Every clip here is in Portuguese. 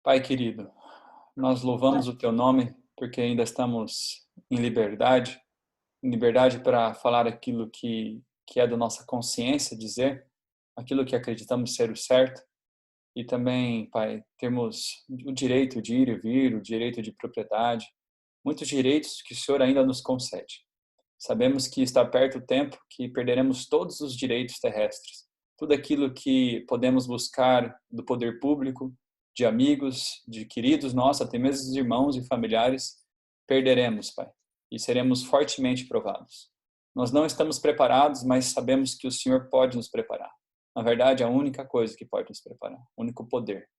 Pai querido, nós louvamos o teu nome porque ainda estamos em liberdade para falar aquilo que é da nossa consciência, dizer aquilo que acreditamos ser o certo e também, Pai, termos o direito de ir e vir, o direito de propriedade, muitos direitos que o Senhor ainda nos concede. Sabemos que está perto o tempo que perderemos todos os direitos terrestres. Tudo aquilo que podemos buscar do poder público, de amigos, de queridos nossos, até mesmo de irmãos e familiares, perderemos, Pai, e seremos fortemente provados. Nós não estamos preparados, mas sabemos que o Senhor pode nos preparar. Na verdade, é a única coisa que pode nos preparar, o único poder.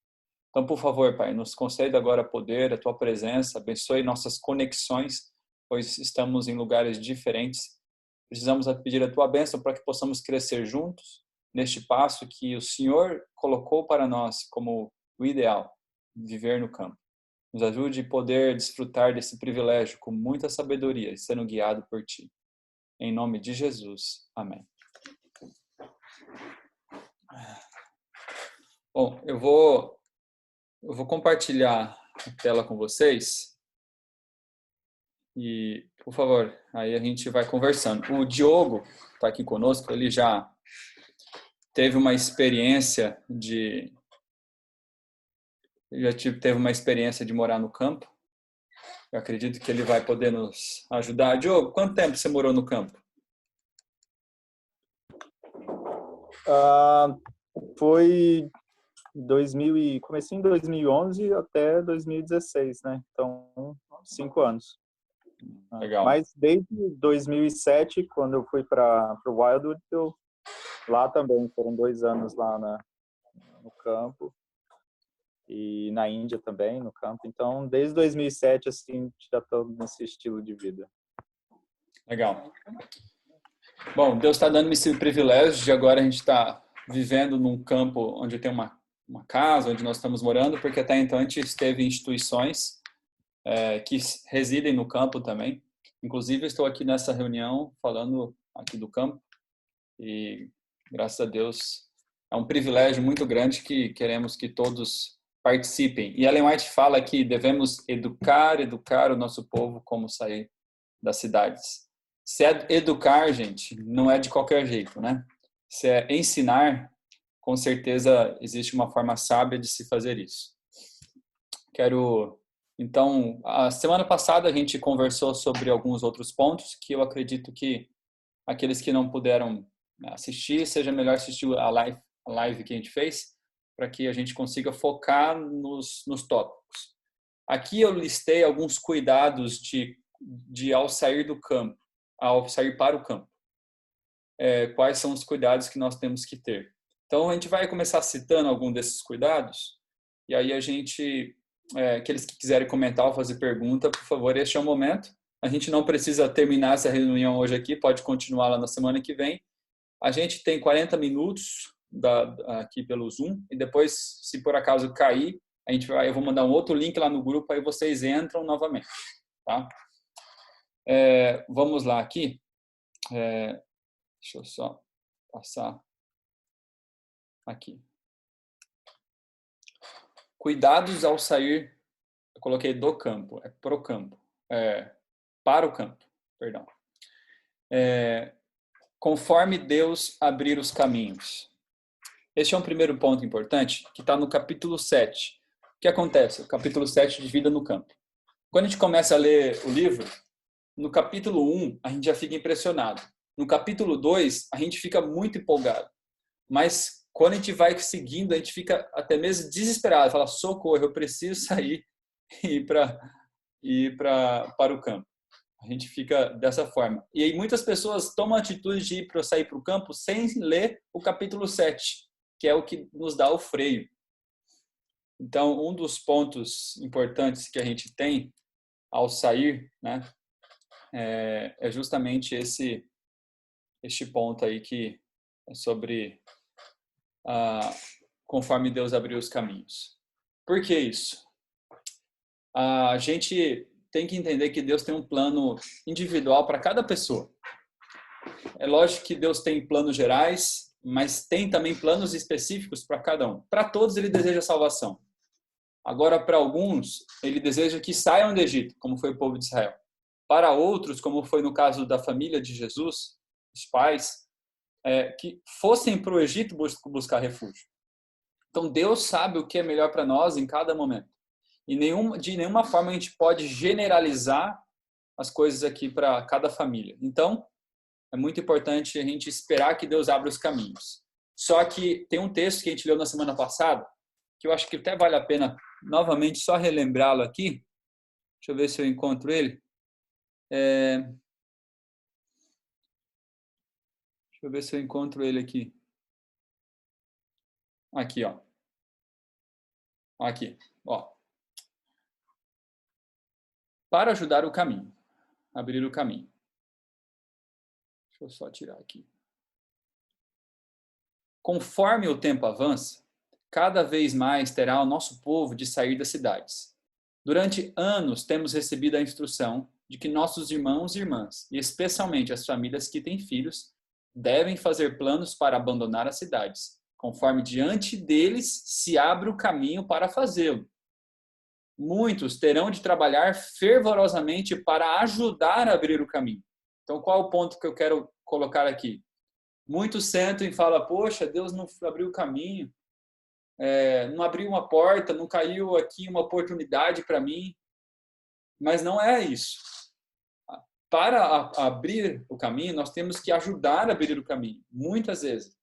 Então, por favor, Pai, nos conceda agora poder, a Tua presença, abençoe nossas conexões, pois estamos em lugares diferentes. Precisamos pedir a Tua bênção para que possamos crescer juntos neste passo que o Senhor colocou para nós como o ideal, viver no campo. Nos ajude a poder desfrutar desse privilégio com muita sabedoria, sendo guiado por Ti. Em nome de Jesus. Amém. Bom, eu vou compartilhar a tela com vocês e, por favor, aí a gente vai conversando. O Diogo está aqui conosco, ele já teve uma experiência de morar no campo. Eu acredito que ele vai poder nos ajudar. Diogo, quanto tempo você morou no campo? Foi comecei em 2011 até 2016, né? Então, 5 anos. Legal. Mas desde 2007, quando eu fui para o Wildwood, lá também foram 2 anos lá no campo e na Índia também no campo. Então, desde 2007 assim já estou nesse estilo de vida. Legal. Bom, Deus está dando-me esse privilégio de agora a gente estar vivendo num campo onde tem uma casa, onde nós estamos morando, porque até então a gente esteve em instituições que residem no campo também. Inclusive, eu estou aqui nessa reunião falando aqui do campo e, graças a Deus, é um privilégio muito grande que queremos que todos participem. E Ellen White fala que devemos educar o nosso povo como sair das cidades. Se é educar, gente, não é de qualquer jeito, né? Se é ensinar, com certeza existe uma forma sábia de se fazer isso. Então, a semana passada a gente conversou sobre alguns outros pontos que eu acredito que aqueles que não puderam assistir, seja melhor assistir a live que a gente fez, para que a gente consiga focar nos tópicos. Aqui eu listei alguns cuidados de ao sair do campo, ao sair para o campo. Quais são os cuidados que nós temos que ter. Então, a gente vai começar citando algum desses cuidados, e aí aqueles que quiserem comentar ou fazer pergunta, por favor, este é o momento. A gente não precisa terminar essa reunião hoje aqui, pode continuar lá na semana que vem. A gente tem 40 minutos aqui pelo Zoom, e depois, se por acaso cair, eu vou mandar um outro link lá no grupo, aí vocês entram novamente. Tá? Vamos lá aqui. Deixa eu só passar aqui. Cuidados ao sair, eu coloquei do campo, pro campo, para o campo, perdão. Conforme Deus abrir os caminhos. Este é um primeiro ponto importante, que está no capítulo 7. O que acontece? O capítulo 7 de Vida no Campo. Quando a gente começa a ler o livro, no capítulo 1, a gente já fica impressionado. No capítulo 2, a gente fica muito empolgado. Mas quando a gente vai seguindo, a gente fica até mesmo desesperado. Fala, socorro, eu preciso sair e ir para o campo. A gente fica dessa forma. E aí muitas pessoas tomam a atitude de sair para o campo sem ler o capítulo 7, que é o que nos dá o freio. Então, um dos pontos importantes que a gente tem ao sair, né, é justamente este ponto aí que é sobre conforme Deus abriu os caminhos. Por que isso? A gente tem que entender que Deus tem um plano individual para cada pessoa. É lógico que Deus tem planos gerais, mas tem também planos específicos para cada um. Para todos ele deseja salvação. Agora, para alguns, ele deseja que saiam do Egito, como foi o povo de Israel. Para outros, como foi no caso da família de Jesus, os pais, que fossem para o Egito buscar refúgio. Então, Deus sabe o que é melhor para nós em cada momento. E de nenhuma forma a gente pode generalizar as coisas aqui para cada família. Então, é muito importante a gente esperar que Deus abra os caminhos. Só que tem um texto que a gente leu na semana passada, que eu acho que até vale a pena novamente só relembrá-lo aqui. Deixa eu ver se eu encontro ele. Deixa eu ver se eu encontro ele aqui. Aqui, ó. Aqui, ó. Para ajudar o caminho. Abrir o caminho. Deixa eu só tirar aqui. Conforme o tempo avança, cada vez mais terá o nosso povo de sair das cidades. Durante anos temos recebido a instrução de que nossos irmãos e irmãs, e especialmente as famílias que têm filhos, devem fazer planos para abandonar as cidades, conforme diante deles se abre o caminho para fazê-lo. Muitos terão de trabalhar fervorosamente para ajudar a abrir o caminho. Então, qual é o ponto que eu quero colocar aqui? Muitos sentam e falam, poxa, Deus não abriu o caminho, não abriu uma porta, não caiu aqui uma oportunidade para mim. Mas não é isso. Para abrir o caminho, nós temos que ajudar a abrir o caminho, muitas vezes.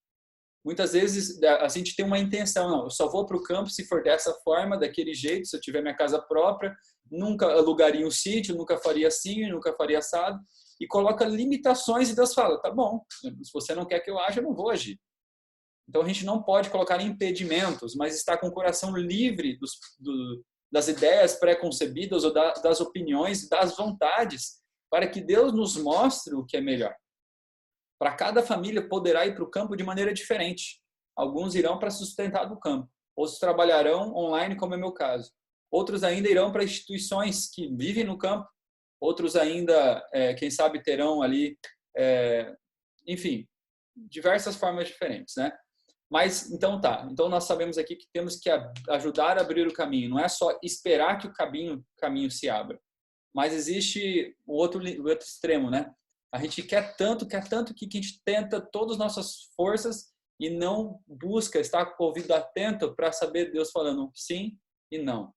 Muitas vezes a gente tem uma intenção, não, eu só vou para o campo se for dessa forma, daquele jeito, se eu tiver minha casa própria, nunca alugaria um sítio, nunca faria assim, nunca faria assado, e coloca limitações e Deus fala, tá bom, se você não quer que eu aja, eu não vou agir. Então a gente não pode colocar impedimentos, mas estar com o coração livre das ideias pré-concebidas ou das opiniões, das vontades, para que Deus nos mostre o que é melhor. Para cada família poderá ir para o campo de maneira diferente. Alguns irão para sustentar do campo, outros trabalharão online, como é meu caso. Outros ainda irão para instituições que vivem no campo, outros ainda, quem sabe, terão ali, enfim, diversas formas diferentes, né? Mas, então tá. Então nós sabemos aqui que temos que ajudar a abrir o caminho. Não é só esperar que o caminho se abra. Mas existe o outro extremo, né? A gente quer tanto que a gente tenta todas as nossas forças e não busca estar com o ouvido atento para saber Deus falando sim e não.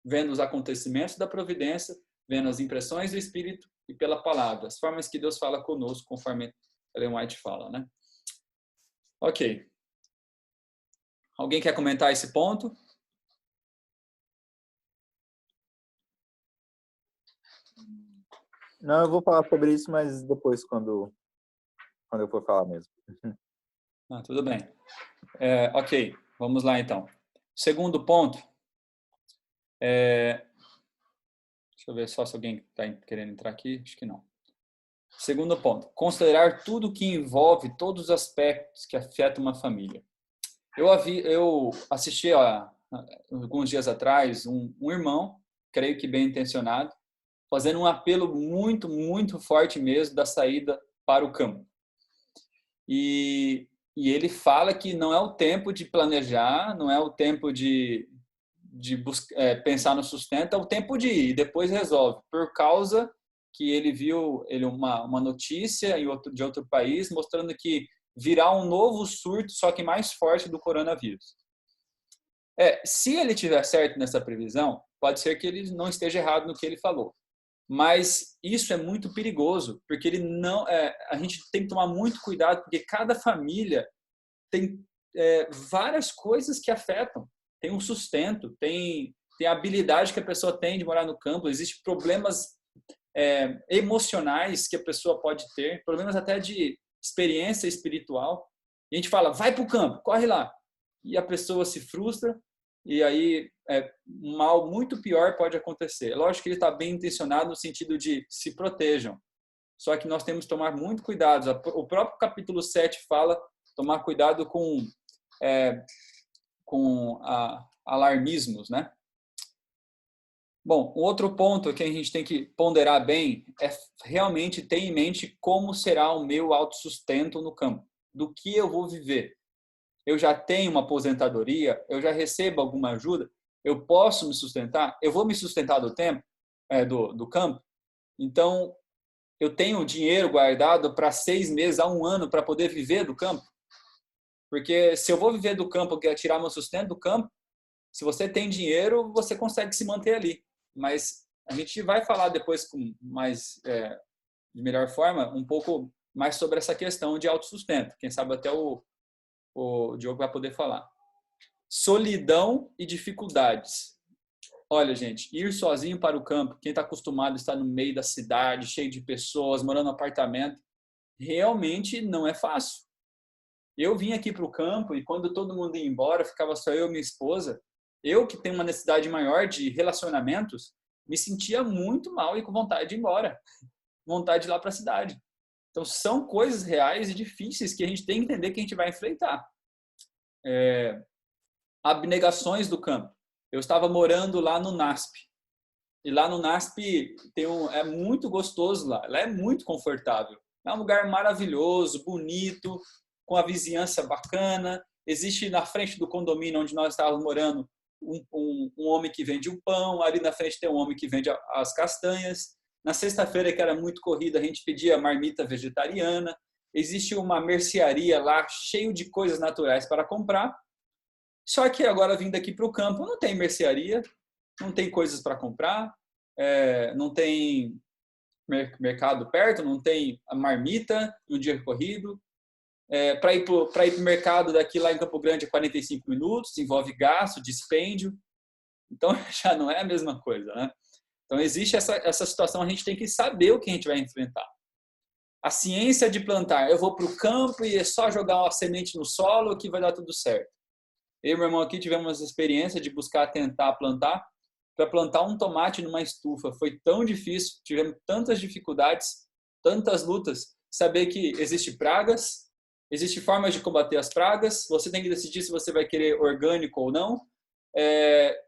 Vendo os acontecimentos da providência, vendo as impressões do Espírito e pela palavra. As formas que Deus fala conosco, conforme Ellen White fala, né? Ok. Alguém quer comentar esse ponto? Não, eu vou falar sobre isso, mas depois, quando eu for falar mesmo. Tudo bem. Ok, vamos lá então. Segundo ponto. Deixa eu ver só se alguém está querendo entrar aqui. Acho que não. Segundo ponto. Considerar tudo que envolve todos os aspectos que afetam uma família. Eu assisti alguns dias atrás um irmão, creio que bem intencionado, fazendo um apelo muito, muito forte mesmo da saída para o campo. E ele fala que não é o tempo de planejar, não é o tempo de pensar no sustento, é o tempo de ir, depois resolve. Por causa que ele viu uma notícia de outro país mostrando que virá um novo surto, só que mais forte do coronavírus. Se ele tiver certo nessa previsão, pode ser que ele não esteja errado no que ele falou. Mas isso é muito perigoso, porque a gente tem que tomar muito cuidado, porque cada família tem várias coisas que afetam. Tem um sustento, tem a habilidade que a pessoa tem de morar no campo, existem problemas emocionais que a pessoa pode ter, problemas até de experiência espiritual. E a gente fala, vai para o campo, corre lá. E a pessoa se frustra, e aí um mal muito pior pode acontecer. Lógico que ele está bem intencionado no sentido de se protejam. Só que nós temos que tomar muito cuidado. O próprio capítulo 7 fala tomar cuidado com alarmismos, né? Bom, um outro ponto que a gente tem que ponderar bem é realmente ter em mente como será o meu autossustento no campo. Do que eu vou viver? Eu já tenho uma aposentadoria? Eu já recebo alguma ajuda? eu posso me sustentar, eu vou me sustentar do tempo, do campo, então eu tenho dinheiro guardado para 6 meses a 1 ano para poder viver do campo, porque se eu vou viver do campo, eu quero tirar meu sustento do campo, se você tem dinheiro, você consegue se manter ali, mas a gente vai falar depois com mais, de melhor forma, um pouco mais sobre essa questão de autossustento, quem sabe até o Diogo vai poder falar. Solidão e dificuldades. Olha, gente, ir sozinho para o campo, quem está acostumado a estar no meio da cidade, cheio de pessoas, morando em apartamento, realmente não é fácil. Eu vim aqui para o campo e quando todo mundo ia embora, ficava só eu e minha esposa, eu que tenho uma necessidade maior de relacionamentos, me sentia muito mal e com vontade de ir embora, vontade de ir lá para a cidade. Então, são coisas reais e difíceis que a gente tem que entender que a gente vai enfrentar. Abnegações do campo. Eu estava morando lá no NASP. E lá no NASP é muito gostoso lá. Lá é muito confortável. É um lugar maravilhoso, bonito, com a vizinhança bacana. Existe na frente do condomínio onde nós estávamos morando um homem que vende o pão. Ali na frente tem um homem que vende as castanhas. Na sexta-feira, que era muito corrida, a gente pedia marmita vegetariana. Existe uma mercearia lá, cheio de coisas naturais para comprar. Só que agora, vindo aqui para o campo, não tem mercearia, não tem coisas para comprar, não tem mercado perto, não tem a marmita no dia corrido. Para ir para o mercado daqui lá em Campo Grande é 45 minutos, envolve gasto, dispêndio. Então, já não é a mesma coisa, né? Então, existe essa situação, a gente tem que saber o que a gente vai enfrentar. A ciência de plantar. Eu vou para o campo e é só jogar uma semente no solo que vai dar tudo certo. Eu e meu irmão aqui tivemos a experiência de buscar tentar plantar. Para plantar um tomate numa estufa foi tão difícil, tivemos tantas dificuldades, tantas lutas. Saber que existe pragas, existe formas de combater as pragas, você tem que decidir se você vai querer orgânico ou não.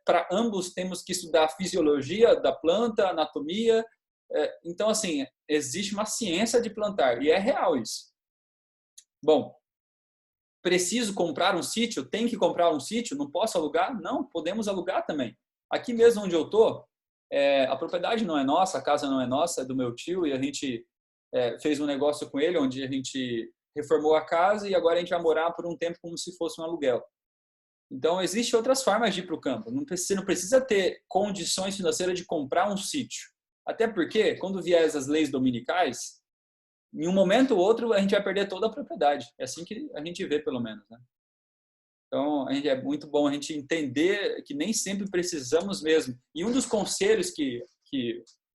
Para ambos temos que estudar a fisiologia da planta, anatomia. Então, assim, existe uma ciência de plantar e é real isso. Bom, preciso comprar um sítio? Tem que comprar um sítio? Não posso alugar? Não, podemos alugar também. Aqui mesmo onde eu estou, a propriedade não é nossa, a casa não é nossa, é do meu tio e a gente fez um negócio com ele onde a gente reformou a casa e agora a gente vai morar por um tempo como se fosse um aluguel. Então, existem outras formas de ir para o campo. Você não precisa ter condições financeiras de comprar um sítio. Até porque, quando vier essas leis dominicais, em um momento ou outro, a gente vai perder toda a propriedade. É assim que a gente vê, pelo menos, né? Então, é muito bom a gente entender que nem sempre precisamos mesmo. E um dos conselhos que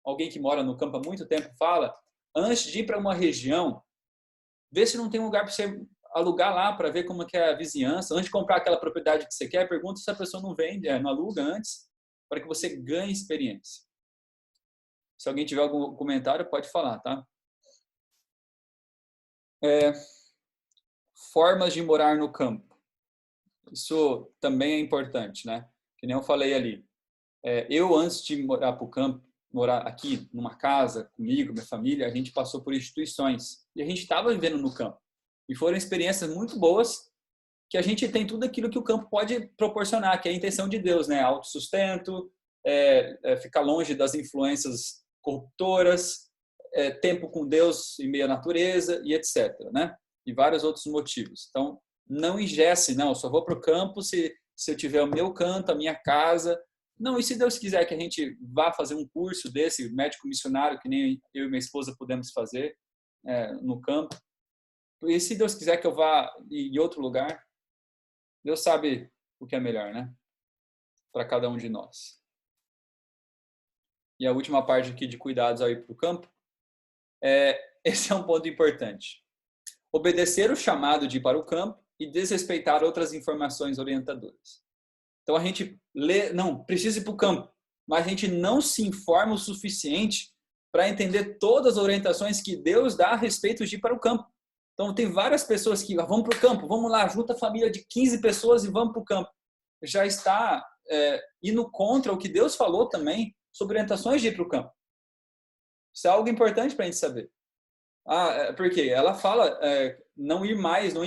alguém que mora no campo há muito tempo fala, antes de ir para uma região, vê se não tem um lugar para você alugar lá, para ver como é a vizinhança. Antes de comprar aquela propriedade que você quer, pergunta se a pessoa não vende, não aluga antes, para que você ganhe experiência. Se alguém tiver algum comentário, pode falar, tá? Formas de morar no campo. Isso também é importante, né? Que nem eu falei ali. Eu, antes de morar para o campo, morar aqui numa casa comigo, minha família, a gente passou por instituições e a gente estava vivendo no campo. E foram experiências muito boas que a gente tem tudo aquilo que o campo pode proporcionar, que é a intenção de Deus, né? Autossustento, ficar longe das influências corruptoras, tempo com Deus em meio à natureza e etc, né? E vários outros motivos. Então, não engesse, não, eu só vou para o campo se eu tiver o meu canto, a minha casa. Não, e se Deus quiser que a gente vá fazer um curso desse, médico missionário, que nem eu e minha esposa pudemos fazer no campo. E se Deus quiser que eu vá em outro lugar, Deus sabe o que é melhor, né? Para cada um de nós. E a última parte aqui de cuidados ao ir para o campo, esse é um ponto importante. Obedecer o chamado de ir para o campo e desrespeitar outras informações orientadoras. Então a gente não, precisa ir para o campo, mas a gente não se informa o suficiente para entender todas as orientações que Deus dá a respeito de ir para o campo. Então tem várias pessoas que vão para o campo, vamos lá, junta a família de 15 pessoas e vamos para o campo. Já está indo contra o que Deus falou também sobre orientações de ir para o campo. Isso é algo importante para a gente saber. Porque ela fala não ir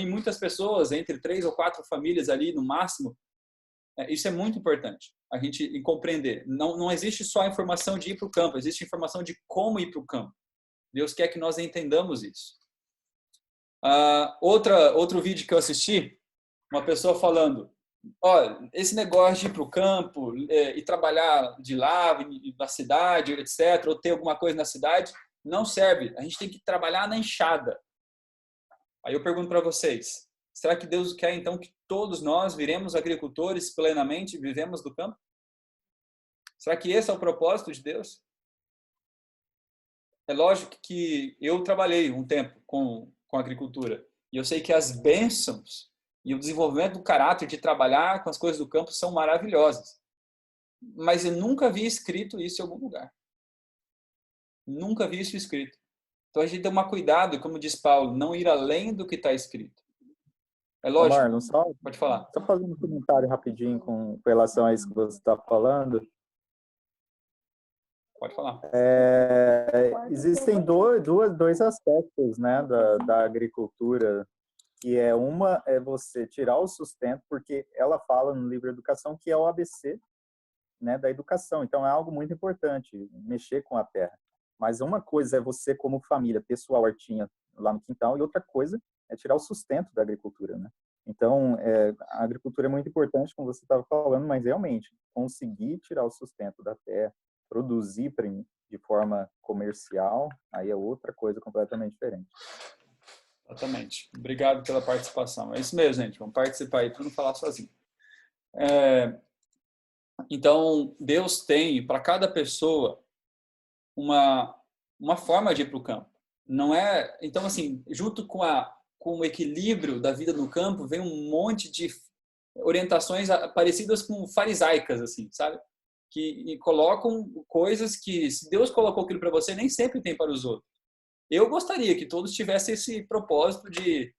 muitas pessoas, entre 3 ou 4 famílias ali no máximo. Isso é muito importante, a gente compreender. Não existe só a informação de ir para o campo, existe a informação de como ir para o campo. Deus quer que nós entendamos isso. Outro vídeo que eu assisti, uma pessoa falando, olha, esse negócio de ir para o campo e trabalhar de lá, na cidade, etc., ou ter alguma coisa na cidade, não serve. A gente tem que trabalhar na enxada. Aí eu pergunto para vocês, será que Deus quer então que todos nós viremos agricultores plenamente, vivemos do campo? Será que esse é o propósito de Deus? É lógico que eu trabalhei um tempo com agricultura e eu sei que as bênçãos e o desenvolvimento do caráter de trabalhar com as coisas do campo são maravilhosas. Mas eu nunca vi escrito isso em algum lugar. Nunca vi isso escrito. Então a gente tem que tomar cuidado, como diz Paulo, não ir além do que está escrito. É Ô lógico. Marlon, Pode falar. só fazendo um comentário rapidinho com relação a isso que você está falando. Pode falar. Existem dois aspectos, né, da agricultura, que uma é você tirar o sustento, porque ela fala no livro Educação que é o ABC, né, da educação. Então é algo muito importante, mexer com a terra. Mas uma coisa é você como família ter sua hortinha lá no quintal e outra coisa é tirar o sustento da agricultura, né? Então a agricultura é muito importante, como você estava falando, mas realmente conseguir tirar o sustento da terra, produzir de forma comercial, aí é outra coisa completamente diferente. Exatamente. Obrigado pela participação. É isso mesmo, gente. Vamos participar aí para não falar sozinho. Então, Deus tem para cada pessoa uma forma de ir para o campo. Não é? Então, assim, junto com o equilíbrio da vida no campo, vem um monte de orientações parecidas com farisaicas, assim, sabe? Que colocam coisas que, se Deus colocou aquilo para você, nem sempre tem para os outros. Eu gostaria que todos tivessem esse propósito de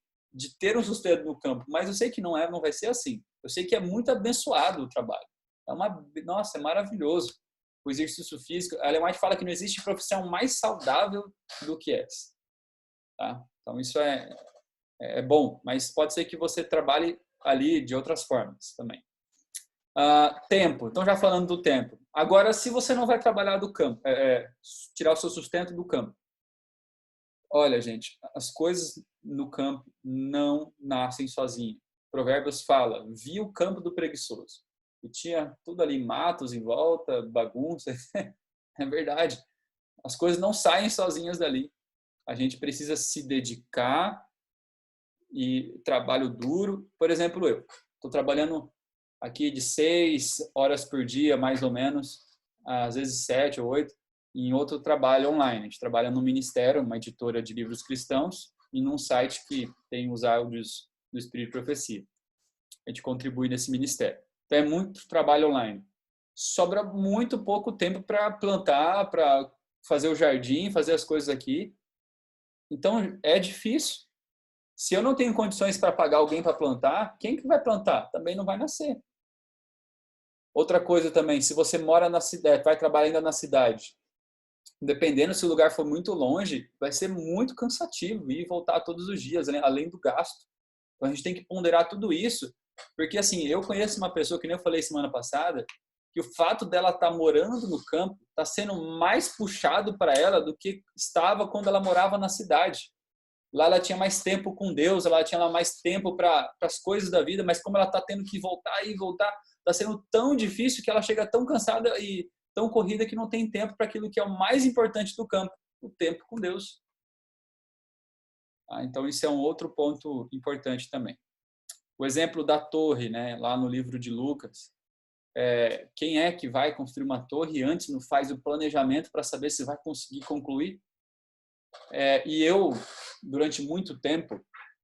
ter um sustento no campo, mas eu sei que não vai ser assim. Eu sei que é muito abençoado o trabalho. Nossa, é maravilhoso o exercício físico. A Ellen White fala que não existe profissão mais saudável do que essa. Tá? Então isso é bom, mas pode ser que você trabalhe ali de outras formas também. Tempo. Então já falando do tempo. Agora, se você não vai trabalhar do campo, tirar o seu sustento do campo, olha, gente, as coisas no campo não nascem sozinhas. Provérbios fala, vi o campo do preguiçoso. E tinha tudo ali, matos em volta, bagunça. É verdade. As coisas não saem sozinhas dali. A gente precisa se dedicar e trabalho duro. Por exemplo, eu estou trabalhando aqui de 6 horas por dia, mais ou menos, às vezes 7 ou 8, em outro trabalho online. A gente trabalha no Ministério, uma editora de livros cristãos, e num site que tem os áudios do Espírito de Profecia. A gente contribui nesse ministério. Então é muito trabalho online. Sobra muito pouco tempo para plantar, para fazer o jardim, fazer as coisas aqui. Então é difícil. Se eu não tenho condições para pagar alguém para plantar, quem que vai plantar? Também não vai nascer. Outra coisa também, se você mora na cidade, vai trabalhar ainda na cidade, dependendo se o lugar for muito longe, vai ser muito cansativo ir e voltar todos os dias, né? Além do gasto. Então a gente tem que ponderar tudo isso, porque assim, eu conheço uma pessoa, que nem eu falei semana passada, que o fato dela estar morando no campo está sendo mais puxado para ela do que estava quando ela morava na cidade. Lá ela tinha mais tempo com Deus, ela tinha mais tempo para as coisas da vida, mas como ela está tendo que voltar e voltar, está sendo tão difícil que ela chega tão cansada e tão corrida que não tem tempo para aquilo que é o mais importante do campo, o tempo com Deus. Então isso é um outro ponto importante também. O exemplo da torre, né, lá no livro de Lucas, quem é que vai construir uma torre e antes não faz o planejamento para saber se vai conseguir concluir? E eu, durante muito tempo,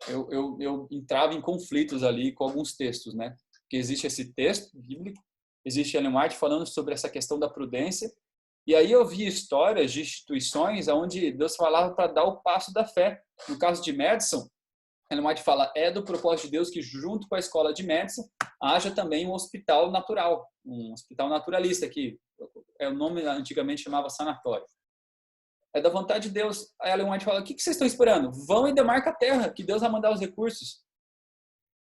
eu entrava em conflitos ali com alguns textos, né? Porque existe esse texto bíblico, existe Ellen White falando sobre essa questão da prudência, e aí eu vi histórias de instituições onde Deus falava para dar o passo da fé. No caso de Madison, Ellen White fala, é do propósito de Deus que junto com a escola de Madison haja também um hospital natural, um hospital naturalista, que o nome antigamente chamava sanatório. É da vontade de Deus. Aí a Ellen White fala, o que vocês estão esperando? Vão e demarca a terra, que Deus vai mandar os recursos.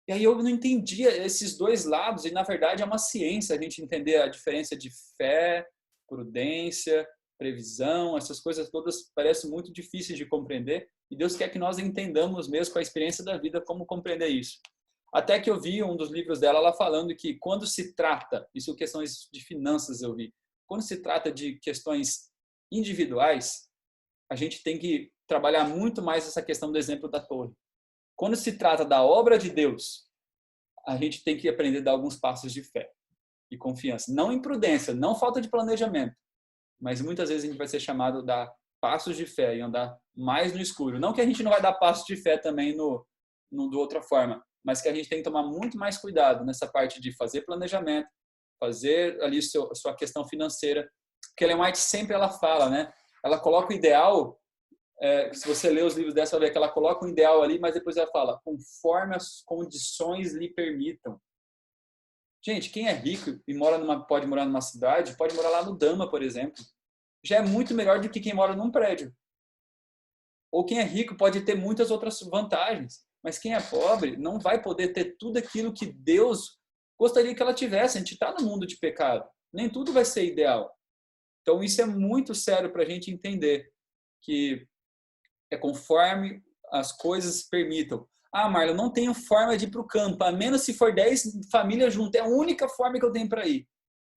E aí eu não entendia esses dois lados, e na verdade é uma ciência a gente entender a diferença de fé, prudência, previsão, essas coisas todas parecem muito difíceis de compreender, e Deus quer que nós entendamos mesmo com a experiência da vida como compreender isso. Até que eu vi um dos livros dela, ela falando que quando se trata, isso questões de finanças eu vi, quando se trata de questões individuais, a gente tem que trabalhar muito mais essa questão do exemplo da torre. Quando se trata da obra de Deus, a gente tem que aprender a dar alguns passos de fé e confiança. Não imprudência, não falta de planejamento, mas muitas vezes a gente vai ser chamado a dar passos de fé e andar mais no escuro. Não que a gente não vai dar passos de fé também de outra forma, mas que a gente tem que tomar muito mais cuidado nessa parte de fazer planejamento, fazer ali sua questão financeira. Porque Ellen White sempre ela fala, né? Ela coloca o ideal, se você ler os livros dela, você vai ver que ela coloca um ideal ali, mas depois ela fala, conforme as condições lhe permitam. Gente, quem é rico e pode morar numa cidade, pode morar lá no Dama, por exemplo. Já é muito melhor do que quem mora num prédio. Ou quem é rico pode ter muitas outras vantagens, mas quem é pobre não vai poder ter tudo aquilo que Deus gostaria que ela tivesse. A gente está no mundo de pecado. Nem tudo vai ser ideal. Então, isso é muito sério para a gente entender, que é conforme as coisas permitam. Ah, Marlon, eu não tenho forma de ir para o campo, a menos se for 10 famílias juntas. É a única forma que eu tenho para ir.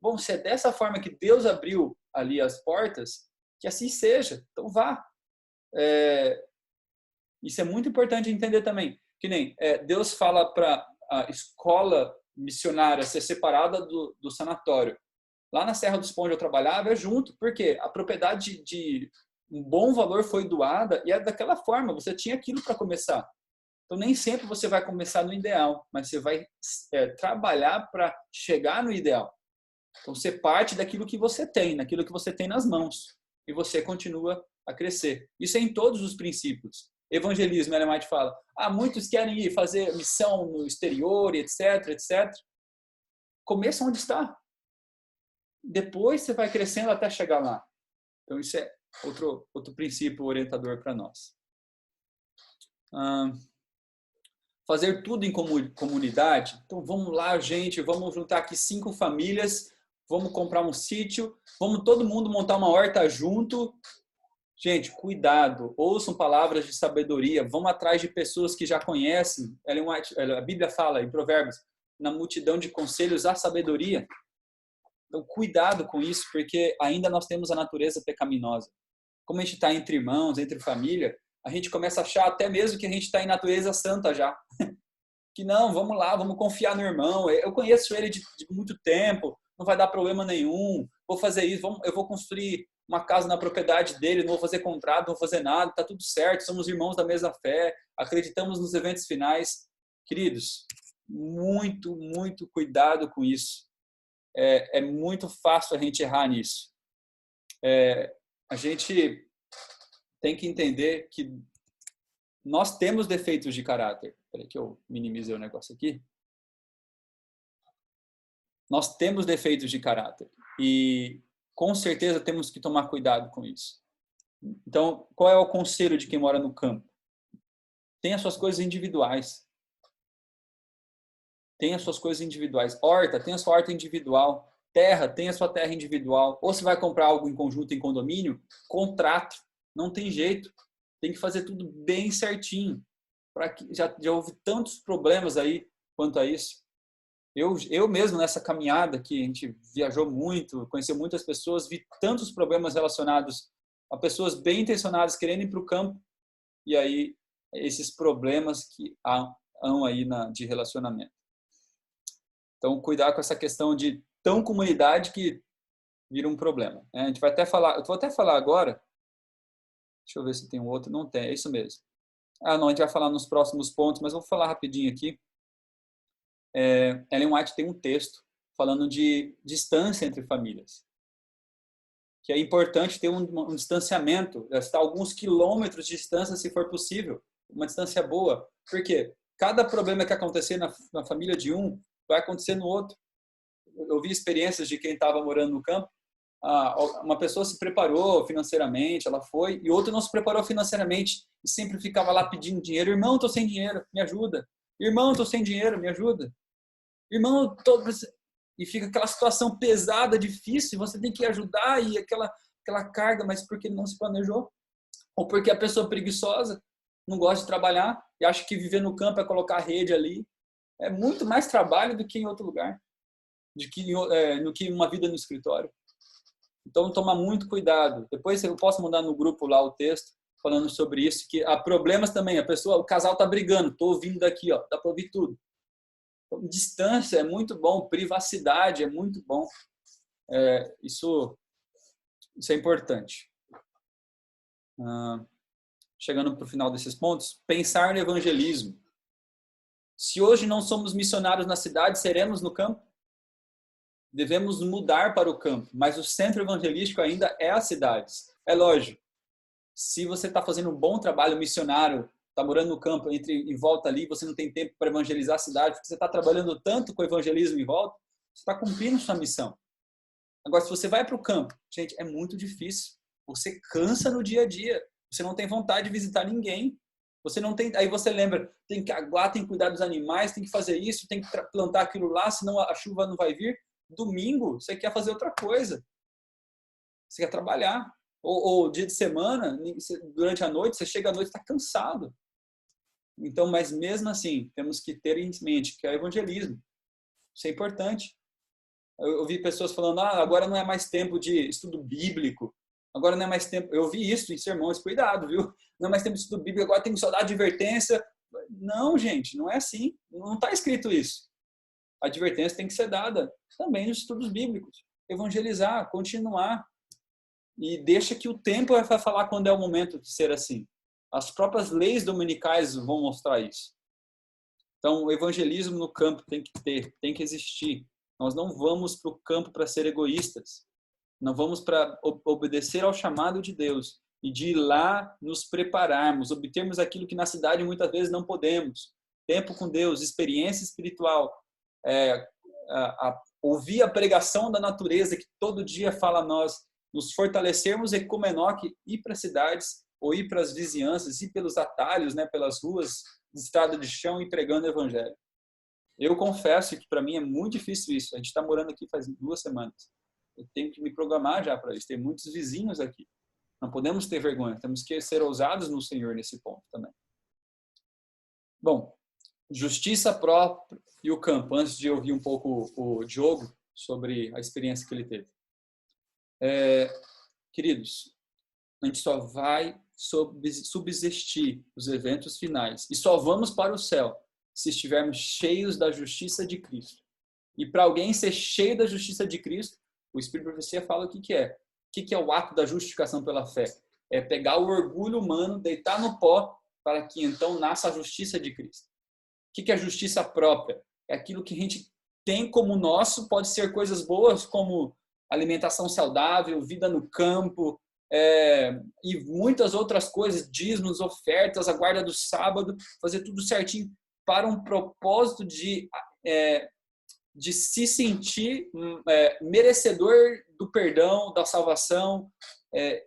Bom, se é dessa forma que Deus abriu ali as portas, que assim seja. Então, vá. Isso é muito importante entender também. Que nem Deus fala para a escola missionária ser separada do sanatório. Lá na Serra do Espão, onde eu trabalhava, é junto, porque a propriedade de um bom valor foi doada e é daquela forma, você tinha aquilo para começar. Então, nem sempre você vai começar no ideal, mas você vai trabalhar para chegar no ideal. Então, você parte daquilo que você tem, daquilo que você tem nas mãos, e você continua a crescer. Isso é em todos os princípios. Evangelismo, Ellen White fala, muitos querem ir fazer missão no exterior, etc, etc. Começa onde está. Depois você vai crescendo até chegar lá. Então, isso é outro princípio orientador para nós. Fazer tudo em comunidade. Então, vamos lá, gente, vamos juntar aqui 5 famílias, vamos comprar um sítio, vamos todo mundo montar uma horta junto. Gente, cuidado, ouçam palavras de sabedoria, vamos atrás de pessoas que já conhecem. A Bíblia fala em Provérbios, na multidão de conselhos há sabedoria. Então, cuidado com isso, porque ainda nós temos a natureza pecaminosa. Como a gente está entre irmãos, entre família, a gente começa a achar até mesmo que a gente está em natureza santa já. Que não, vamos lá, vamos confiar no irmão. Eu conheço ele de muito tempo, não vai dar problema nenhum. Vou fazer isso, eu vou construir uma casa na propriedade dele, não vou fazer contrato, não vou fazer nada, está tudo certo, somos irmãos da mesma fé, acreditamos nos eventos finais. Queridos, muito, muito cuidado com isso. É muito fácil a gente errar nisso. A gente tem que entender que nós temos defeitos de caráter. Espera que eu minimizei o negócio aqui. Nós temos defeitos de caráter e com certeza temos que tomar cuidado com isso. Então, qual é o conselho de quem mora no campo? Tenha suas coisas individuais. Tenha suas coisas individuais. Horta, tenha sua horta individual. Terra, tenha sua terra individual. Ou se vai comprar algo em conjunto, em condomínio, contrato. Não tem jeito. Tem que fazer tudo bem certinho. Já houve tantos problemas aí quanto a isso. Eu mesmo, nessa caminhada que a gente viajou muito, conheceu muitas pessoas, vi tantos problemas relacionados a pessoas bem intencionadas querendo ir para o campo. E aí, esses problemas que há aí de relacionamento. Então, cuidar com essa questão de tão comunidade que vira um problema. A gente vai até falar, eu vou até falar agora, deixa eu ver se tem um outro, não tem, é isso mesmo. Não, a gente vai falar nos próximos pontos, mas vou falar rapidinho aqui. Ellen White tem um texto falando de distância entre famílias. Que é importante ter um distanciamento, estar alguns quilômetros de distância, se for possível, uma distância boa. Por quê? Cada problema que acontecer na família de um, vai acontecer no outro. Eu vi experiências de quem estava morando no campo. Uma pessoa se preparou financeiramente, ela foi, e outra não se preparou financeiramente e sempre ficava lá pedindo dinheiro. Irmão, estou sem dinheiro, me ajuda. Irmão, estou sem dinheiro, me ajuda. Irmão, tô... E fica aquela situação pesada, difícil, você tem que ajudar e aquela carga, mas porque ele não se planejou. Ou porque a pessoa é preguiçosa, não gosta de trabalhar e acha que viver no campo é colocar a rede ali. É muito mais trabalho do que em outro lugar, do que uma vida no escritório. Então, tomar muito cuidado. Depois eu posso mandar no grupo lá o texto falando sobre isso, que há problemas também. O casal está brigando, estou ouvindo daqui, ó, dá para ouvir tudo. Então, distância é muito bom, privacidade é muito bom. Isso é importante. Chegando para o final desses pontos, pensar no evangelismo. Se hoje não somos missionários na cidade, seremos no campo? Devemos mudar para o campo, mas o centro evangelístico ainda é as cidades. É lógico, se você está fazendo um bom trabalho missionário, está morando no campo, em volta ali, você não tem tempo para evangelizar a cidade, porque você está trabalhando tanto com o evangelismo em volta, você está cumprindo sua missão. Agora, se você vai para o campo, gente, é muito difícil. Você cansa no dia a dia. Você não tem vontade de visitar ninguém. Você não tem. Aí você lembra, tem que aguar, tem que cuidar dos animais, tem que fazer isso, tem que plantar aquilo lá, senão a chuva não vai vir. Domingo, você quer fazer outra coisa. Você quer trabalhar. Ou dia de semana, durante a noite, você chega à noite e está cansado. Então, mas mesmo assim, temos que ter em mente que é o evangelismo. Isso é importante. Eu ouvi pessoas falando, agora não é mais tempo de estudo bíblico. Agora não é mais tempo. Eu ouvi isso em sermões, cuidado, viu? Não é mais tempo de estudo bíblico, agora tem que só dar advertência. Não, gente, não é assim. Não está escrito isso. A advertência tem que ser dada também nos estudos bíblicos. Evangelizar, continuar. E deixa que o tempo vai falar quando é o momento de ser assim. As próprias leis dominicais vão mostrar isso. Então, o evangelismo no campo tem que existir. Nós não vamos para o campo para ser egoístas. Não vamos para obedecer ao chamado de Deus e de ir lá nos prepararmos, obtermos aquilo que na cidade muitas vezes não podemos. Tempo com Deus, experiência espiritual, ouvir a pregação da natureza que todo dia fala a nós, nos fortalecermos ecumenoque, ir para as cidades ou ir para as vizinhanças, ir pelos atalhos, né, pelas ruas de estrada de chão e pregando o evangelho. Eu confesso que para mim é muito difícil isso. A gente está morando aqui faz 2 semanas. Eu tenho que me programar já para isso. Tem muitos vizinhos aqui. Não podemos ter vergonha. Temos que ser ousados no Senhor nesse ponto também. Bom, justiça própria e o campo. Antes de ouvir um pouco o Diogo sobre a experiência que ele teve. Queridos, a gente só vai subsistir os eventos finais. E só vamos para o céu se estivermos cheios da justiça de Cristo. E para alguém ser cheio da justiça de Cristo, o Espírito de Profecia fala o que é. O que é o ato da justificação pela fé? É pegar o orgulho humano, deitar no pó, para que então nasça a justiça de Cristo. O que é a justiça própria? É aquilo que a gente tem como nosso, pode ser coisas boas, como alimentação saudável, vida no campo, e muitas outras coisas, dízimos, ofertas, a guarda do sábado, fazer tudo certinho para um propósito de se sentir merecedor do perdão, da salvação,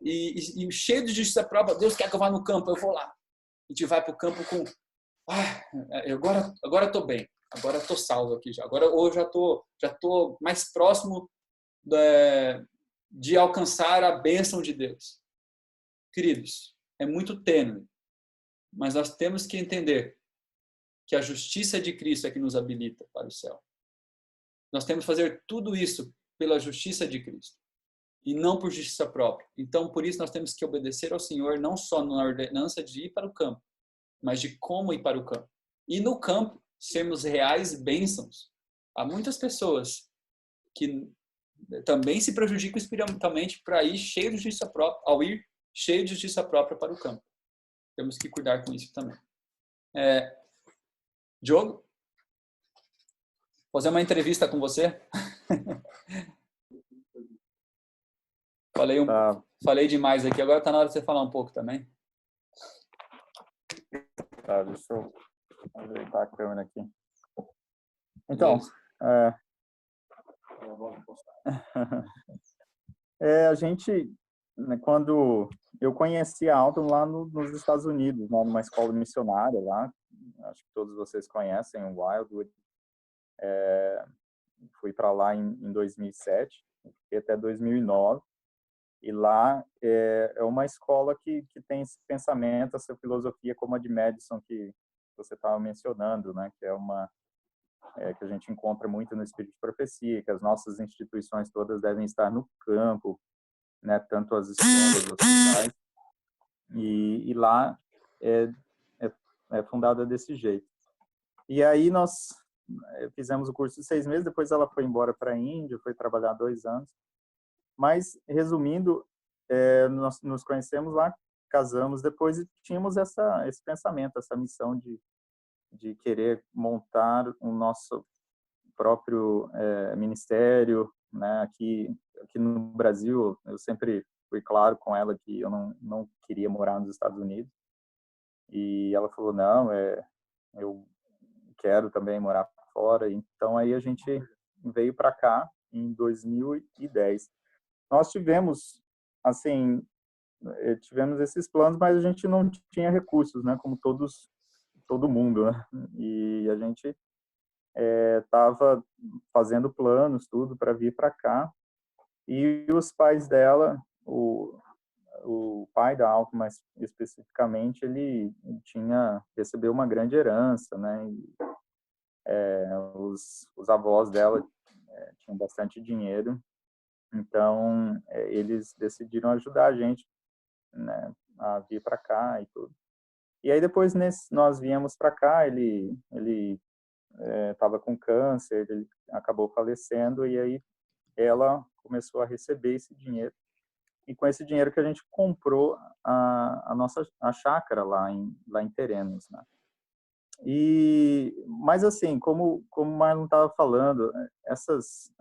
e cheio de justiça própria. Deus quer que eu vá no campo, eu vou lá. A gente vai para o campo com agora estou bem, agora estou salvo aqui já, agora eu já tô mais próximo de alcançar a bênção de Deus. Queridos, é muito tênue, mas nós temos que entender que a justiça de Cristo é que nos habilita para o céu. Nós temos que fazer tudo isso pela justiça de Cristo e não por justiça própria. Então, por isso, nós temos que obedecer ao Senhor não só na ordenança de ir para o campo, mas de como ir para o campo. E no campo, sermos reais bênçãos. Há muitas pessoas que também se prejudicam espiritualmente para ir cheio de justiça própria, ao ir cheio de justiça própria para o campo. Temos que cuidar com isso também. Diogo? Fazer uma entrevista com você? Falei demais aqui, agora está na hora de você falar um pouco também. Tá, deixa eu ajeitar a câmera aqui. Então, a gente, quando eu conheci a Alton lá nos Estados Unidos, numa escola missionária lá, acho que todos vocês conhecem o Wildwood. Fui para lá em 2007, fiquei até 2009. E lá é uma escola que tem esse pensamento, essa filosofia como a de Madison que você estava mencionando, né? Que que a gente encontra muito no Espírito de Profecia, que as nossas instituições todas devem estar no campo, né? Tanto as escolas, os hospitais, e lá é, é fundada desse jeito. E aí nós fizemos o curso de 6 meses, depois ela foi embora para a Índia, foi trabalhar 2 anos. Mas, resumindo, nós nos conhecemos lá, casamos depois e tínhamos esse pensamento, essa missão de querer montar o nosso próprio ministério, né? Aqui no Brasil, eu sempre fui claro com ela que eu não queria morar nos Estados Unidos. E ela falou, não, eu quero também morar fora. Então, aí a gente veio para cá em 2010. Nós tivemos, assim, tivemos esses planos, mas a gente não tinha recursos, né? Como todo mundo, né? E a gente estava fazendo planos, tudo, para vir para cá. E os pais dela, o pai da Alco, mais especificamente, ele recebeu uma grande herança, né? E, os avós dela tinham bastante dinheiro, então eles decidiram ajudar a gente, né, a vir para cá e tudo. E aí depois nós viemos para cá, ele estava com câncer, ele acabou falecendo e aí ela começou a receber esse dinheiro. E com esse dinheiro que a gente comprou a chácara lá em Terenos, né? Mas assim, como o Marlon estava falando, esses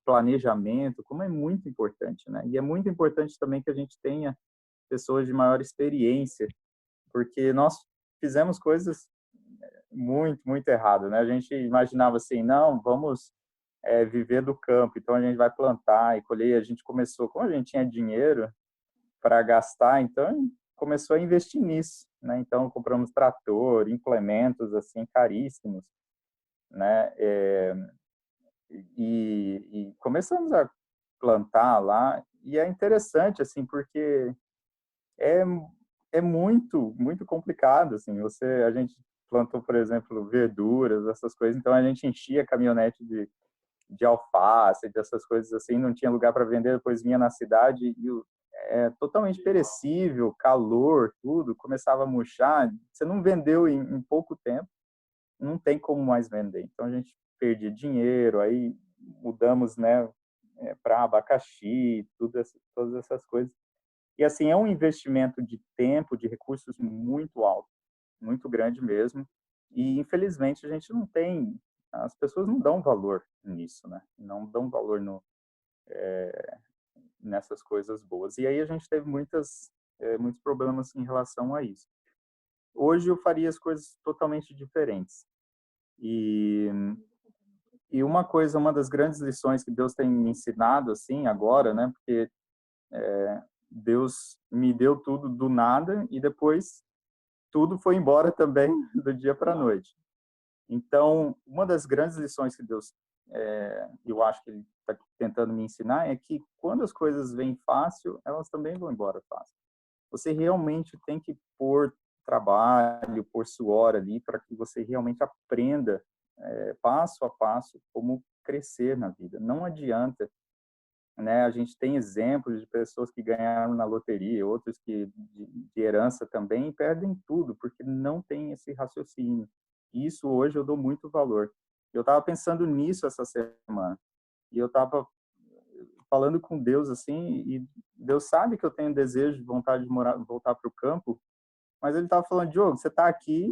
planejamento, como é muito importante, né? E é muito importante também que a gente tenha pessoas de maior experiência, porque nós fizemos coisas muito, muito erradas, né? A gente imaginava assim, não, vamos viver do campo, então a gente vai plantar e colher. A gente começou, como a gente tinha dinheiro para gastar, então começou a investir nisso, né? Então compramos trator, implementos assim caríssimos, né? E começamos a plantar lá e é interessante assim porque é é muito complicado assim. A gente plantou, por exemplo, verduras, essas coisas, então a gente enchia a caminhonete de alface, dessas coisas assim, não tinha lugar para vender, depois vinha na cidade e totalmente perecível, calor, tudo, começava a murchar, você não vendeu em pouco tempo, não tem como mais vender. Então a gente perdia dinheiro, aí mudamos, né, para abacaxi, todas essas coisas. E assim, é um investimento de tempo, de recursos muito alto, muito grande mesmo. E infelizmente a gente não tem, as pessoas não dão valor nisso, né? Não dão valor nessas coisas boas. E aí a gente teve muitos problemas em relação a isso. Hoje eu faria as coisas totalmente diferentes. E uma das grandes lições que Deus tem me ensinado assim agora, né? Porque Deus me deu tudo do nada e depois tudo foi embora também do dia para a noite. Então, uma das grandes lições que Deus, eu acho que Ele está tentando me ensinar é que quando as coisas vêm fácil, elas também vão embora fácil. Você realmente tem que pôr trabalho, pôr suor ali para que você realmente aprenda passo a passo como crescer na vida. Não adianta, né? A gente tem exemplos de pessoas que ganharam na loteria, outros que de herança também, e perdem tudo porque não tem esse raciocínio. Isso hoje eu dou muito valor. Eu estava pensando nisso essa semana e eu estava falando com Deus assim, e Deus sabe que eu tenho desejo, vontade de voltar para o campo, mas Ele estava falando, Diogo, você está aqui,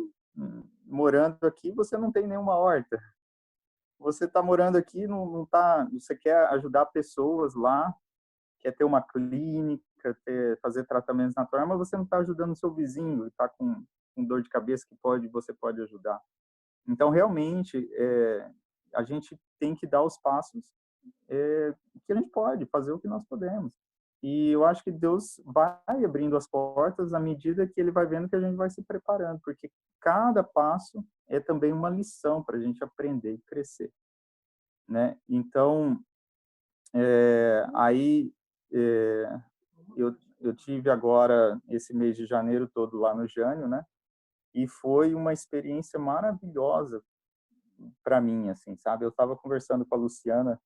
morando aqui, você não tem nenhuma horta. Você está morando aqui, não tá, você quer ajudar pessoas lá, quer ter uma clínica, fazer tratamentos naturais, mas você não está ajudando o seu vizinho, está com dor de cabeça que você pode ajudar. Então, realmente, a gente tem que dar os passos que a gente pode, fazer o que nós podemos. E eu acho que Deus vai abrindo as portas à medida que ele vai vendo que a gente vai se preparando, porque cada passo é também uma lição para a gente aprender e crescer, né? Então, aí eu tive agora esse mês de janeiro todo lá no Jânio, né? E foi uma experiência maravilhosa para mim, assim, sabe? Eu estava conversando com a Luciana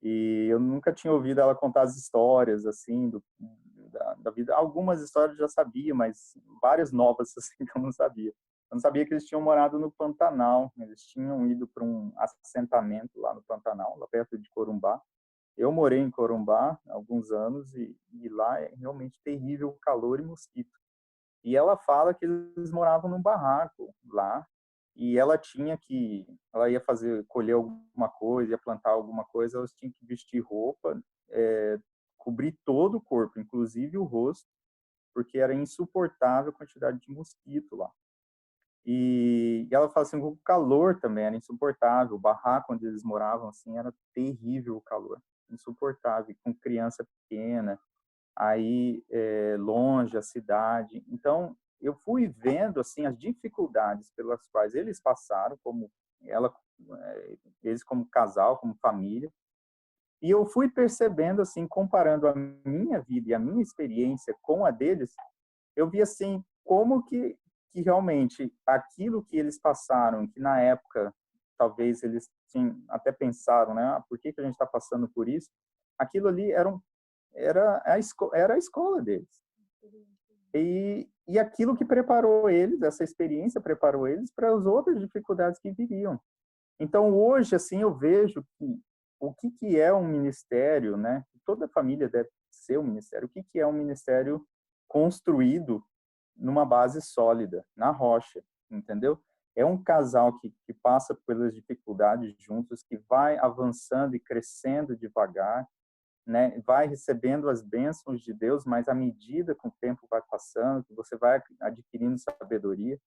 e eu nunca tinha ouvido ela contar as histórias, assim, da vida. Algumas histórias eu já sabia, mas várias novas, assim, que eu não sabia. Eu não sabia que eles tinham morado no Pantanal. Eles tinham ido para um assentamento lá no Pantanal, lá perto de Corumbá. Eu morei em Corumbá há alguns anos e lá é realmente terrível o calor e mosquito. E ela fala que eles moravam num barraco lá e ela ia colher alguma coisa, ia plantar alguma coisa, elas tinham que vestir roupa, cobrir todo o corpo, inclusive o rosto, porque era insuportável a quantidade de mosquito lá. E ela fala assim, o calor também era insuportável, o barraco onde eles moravam assim era terrível o calor, insuportável, com criança pequena, aí longe a cidade. Então eu fui vendo assim as dificuldades pelas quais eles passaram, como ela, eles como casal, como família, e eu fui percebendo assim, comparando a minha vida e a minha experiência com a deles, eu vi assim como que realmente aquilo que eles passaram, que na época talvez eles até pensaram, né, por que a gente está passando por isso? Aquilo ali era a escola deles. E aquilo que preparou eles, essa experiência preparou eles para as outras dificuldades que viriam. Então, hoje, assim, eu vejo que o que é um ministério, né? Toda família deve ser um ministério. O que é um ministério construído numa base sólida, na rocha, entendeu? É um casal que passa pelas dificuldades juntos, que vai avançando e crescendo devagar, né, vai recebendo as bênçãos de Deus, mas à medida que o tempo vai passando, que você vai adquirindo sabedoria.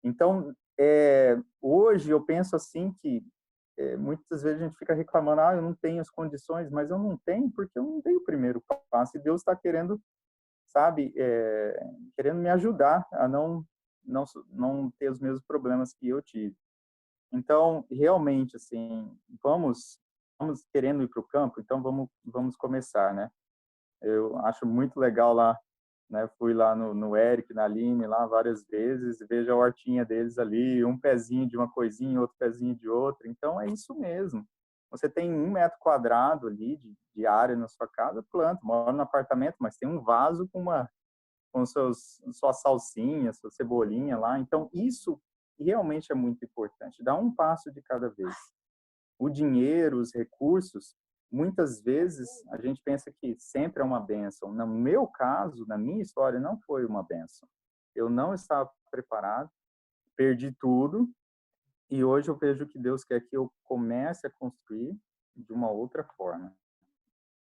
Então, hoje eu penso assim que muitas vezes a gente fica reclamando, eu não tenho as condições, mas eu não tenho porque eu não dei o primeiro passo e Deus está querendo, sabe, querendo me ajudar a não ter os mesmos problemas que eu tive. Então, realmente, assim, vamos querendo ir para o campo, então vamos começar, né? Eu acho muito legal lá, né? Fui lá no Eric, na Aline, lá várias vezes, vejo a hortinha deles ali, um pezinho de uma coisinha, outro pezinho de outra. Então, é isso mesmo. Você tem 1 metro quadrado ali de área na sua casa, planta. Mora no apartamento, mas tem um vaso com sua salsinha, sua cebolinha lá. Então, isso realmente é muito importante. Dá um passo de cada vez. O dinheiro, os recursos, muitas vezes a gente pensa que sempre é uma bênção. No meu caso, na minha história, não foi uma bênção. Eu não estava preparado, perdi tudo, e hoje eu vejo que Deus quer que eu comece a construir de uma outra forma.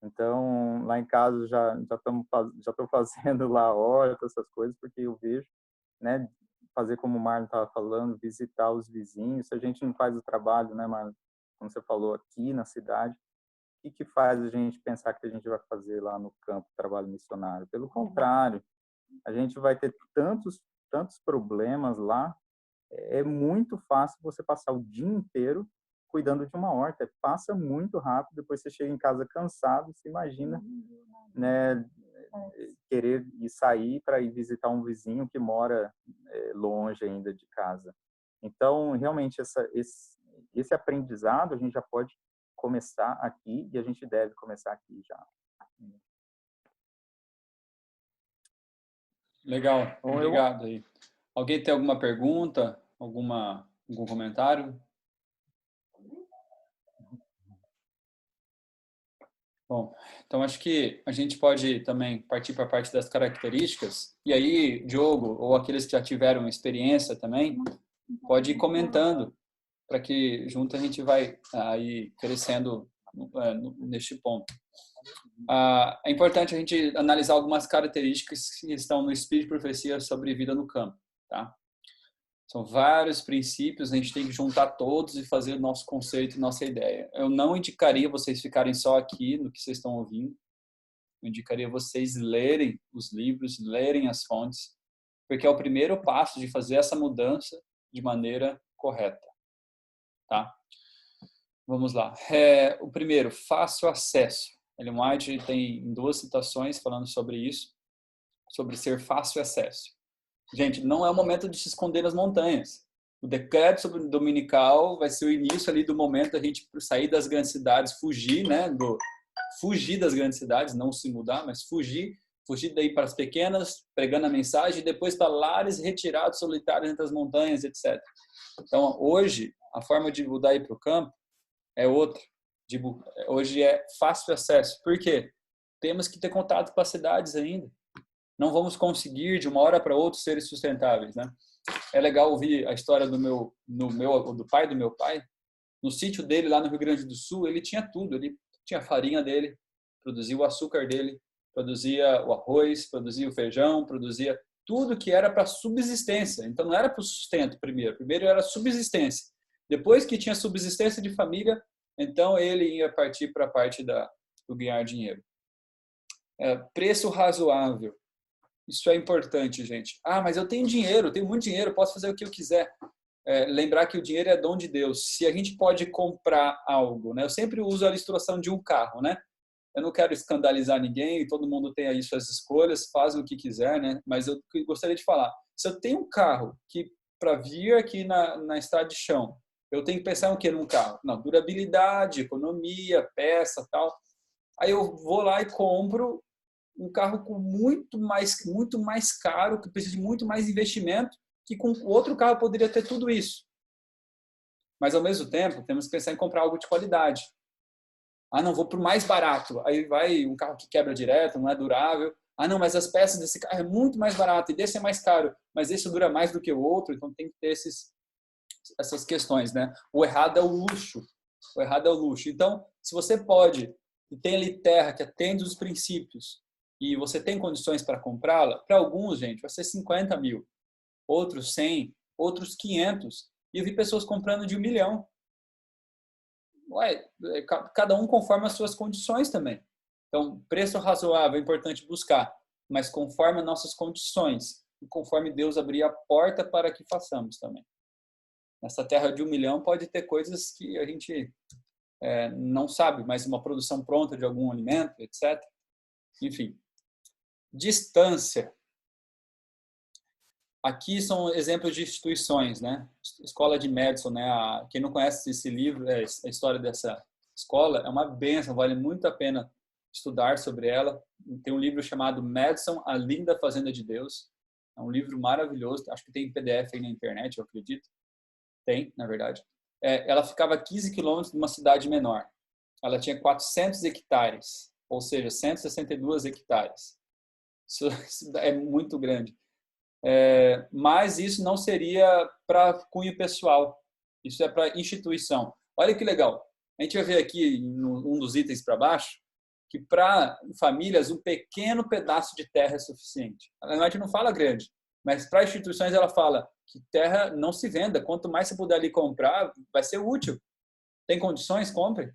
Então, lá em casa já estou fazendo lá a horta, essas coisas, porque eu vejo, né, fazer como o Marlon estava falando, visitar os vizinhos. Se a gente não faz o trabalho, né, Marlon, como você falou, aqui na cidade, o que faz a gente pensar que a gente vai fazer lá no campo trabalho missionário? Pelo contrário, a gente vai ter tantos problemas lá. É muito fácil você passar o dia inteiro cuidando de uma horta. Passa muito rápido, depois você chega em casa cansado, você imagina, né, querer ir sair para ir visitar um vizinho que mora longe ainda de casa. Então, realmente, esse aprendizado a gente já pode começar aqui e a gente deve começar aqui já. Legal, Bom, obrigado aí. Alguém tem alguma pergunta, algum comentário? Bom, então acho que a gente pode também partir para a parte das características. E aí, Diogo, ou aqueles que já tiveram experiência também, pode ir comentando, para que junto a gente vai aí crescendo neste ponto. É importante a gente analisar algumas características que estão no Espírito de Profecia sobre vida no campo, tá? São vários princípios, a gente tem que juntar todos e fazer o nosso conceito, nossa ideia. Eu não indicaria vocês ficarem só aqui no que vocês estão ouvindo. Eu indicaria vocês lerem os livros, lerem as fontes, porque é o primeiro passo de fazer essa mudança de maneira correta, tá? Vamos lá. O primeiro, fácil acesso. Ellen White tem 2 citações falando sobre isso, sobre ser fácil acesso. Gente, não é o momento de se esconder nas montanhas. O decreto sobre o dominical vai ser o início ali do momento da gente sair das grandes cidades, fugir, né, fugir das grandes cidades, não se mudar, mas fugir daí para as pequenas, pregando a mensagem, e depois para lares retirados, solitários entre as montanhas, etc. Então, hoje, a forma de mudar ir para o campo é outra. Hoje é fácil acesso. Por quê? Temos que ter contato com as cidades ainda. Não vamos conseguir, de uma hora para outra, seres sustentáveis, né? É legal ouvir a história do pai do meu pai. No sítio dele, lá no Rio Grande do Sul, ele tinha tudo. Ele tinha a farinha dele, produzia o açúcar dele, produzia o arroz, produzia o feijão, produzia tudo que era para subsistência. Então, não era para o sustento primeiro. Primeiro era subsistência. Depois que tinha subsistência de família, então ele ia partir para a parte do ganhar dinheiro. Preço razoável. Isso é importante, gente. Mas eu tenho dinheiro, eu tenho muito dinheiro, posso fazer o que eu quiser. Lembrar que o dinheiro é dom de Deus. Se a gente pode comprar algo, né? Eu sempre uso a ilustração de um carro, né? Eu não quero escandalizar ninguém, todo mundo tem aí suas escolhas, faz o que quiser, né? Mas eu gostaria de falar, se eu tenho um carro que para vir aqui na estrada de chão, eu tenho que pensar o quê num carro? Não, durabilidade, economia, peça, tal. Aí eu vou lá e compro um carro com muito mais caro, que precisa de muito mais investimento, que com outro carro poderia ter tudo isso. Mas, ao mesmo tempo, temos que pensar em comprar algo de qualidade. Não, vou para o mais barato. Aí vai um carro que quebra direto, não é durável. Não, mas as peças desse carro é muito mais barato e desse é mais caro, mas esse dura mais do que o outro, então tem que ter essas questões, né? O errado é o luxo. O errado é o luxo. Então, se você pode e tem ali terra que atende os princípios e você tem condições para comprá-la, para alguns, gente, vai ser 50 mil, outros 100, outros 500. E eu vi pessoas comprando de 1 milhão. Cada um conforme as suas condições também. Então, preço razoável é importante buscar, mas conforme as nossas condições e conforme Deus abrir a porta para que façamos também. Nessa terra de 1 milhão pode ter coisas que a gente não sabe, mas uma produção pronta de algum alimento, etc. Enfim. Distância. Aqui são exemplos de instituições, né? Escola de Madison, né? Quem não conhece esse livro, a história dessa escola, é uma bênção, vale muito a pena estudar sobre ela. Tem um livro chamado Madison, A Linda Fazenda de Deus. É um livro maravilhoso, acho que tem PDF aí na internet, eu acredito. Tem, na verdade. Ela ficava a 15 quilômetros de uma cidade menor. Ela tinha 400 hectares, ou seja, 162 hectares. Isso é muito grande. Mas isso não seria para cunho pessoal. Isso é para instituição. Olha que legal. A gente vai ver aqui, um dos itens para baixo, que para famílias um pequeno pedaço de terra é suficiente. A gente não fala grande, mas para instituições ela fala que terra não se venda. Quanto mais você puder ali comprar, vai ser útil. Tem condições? Compre.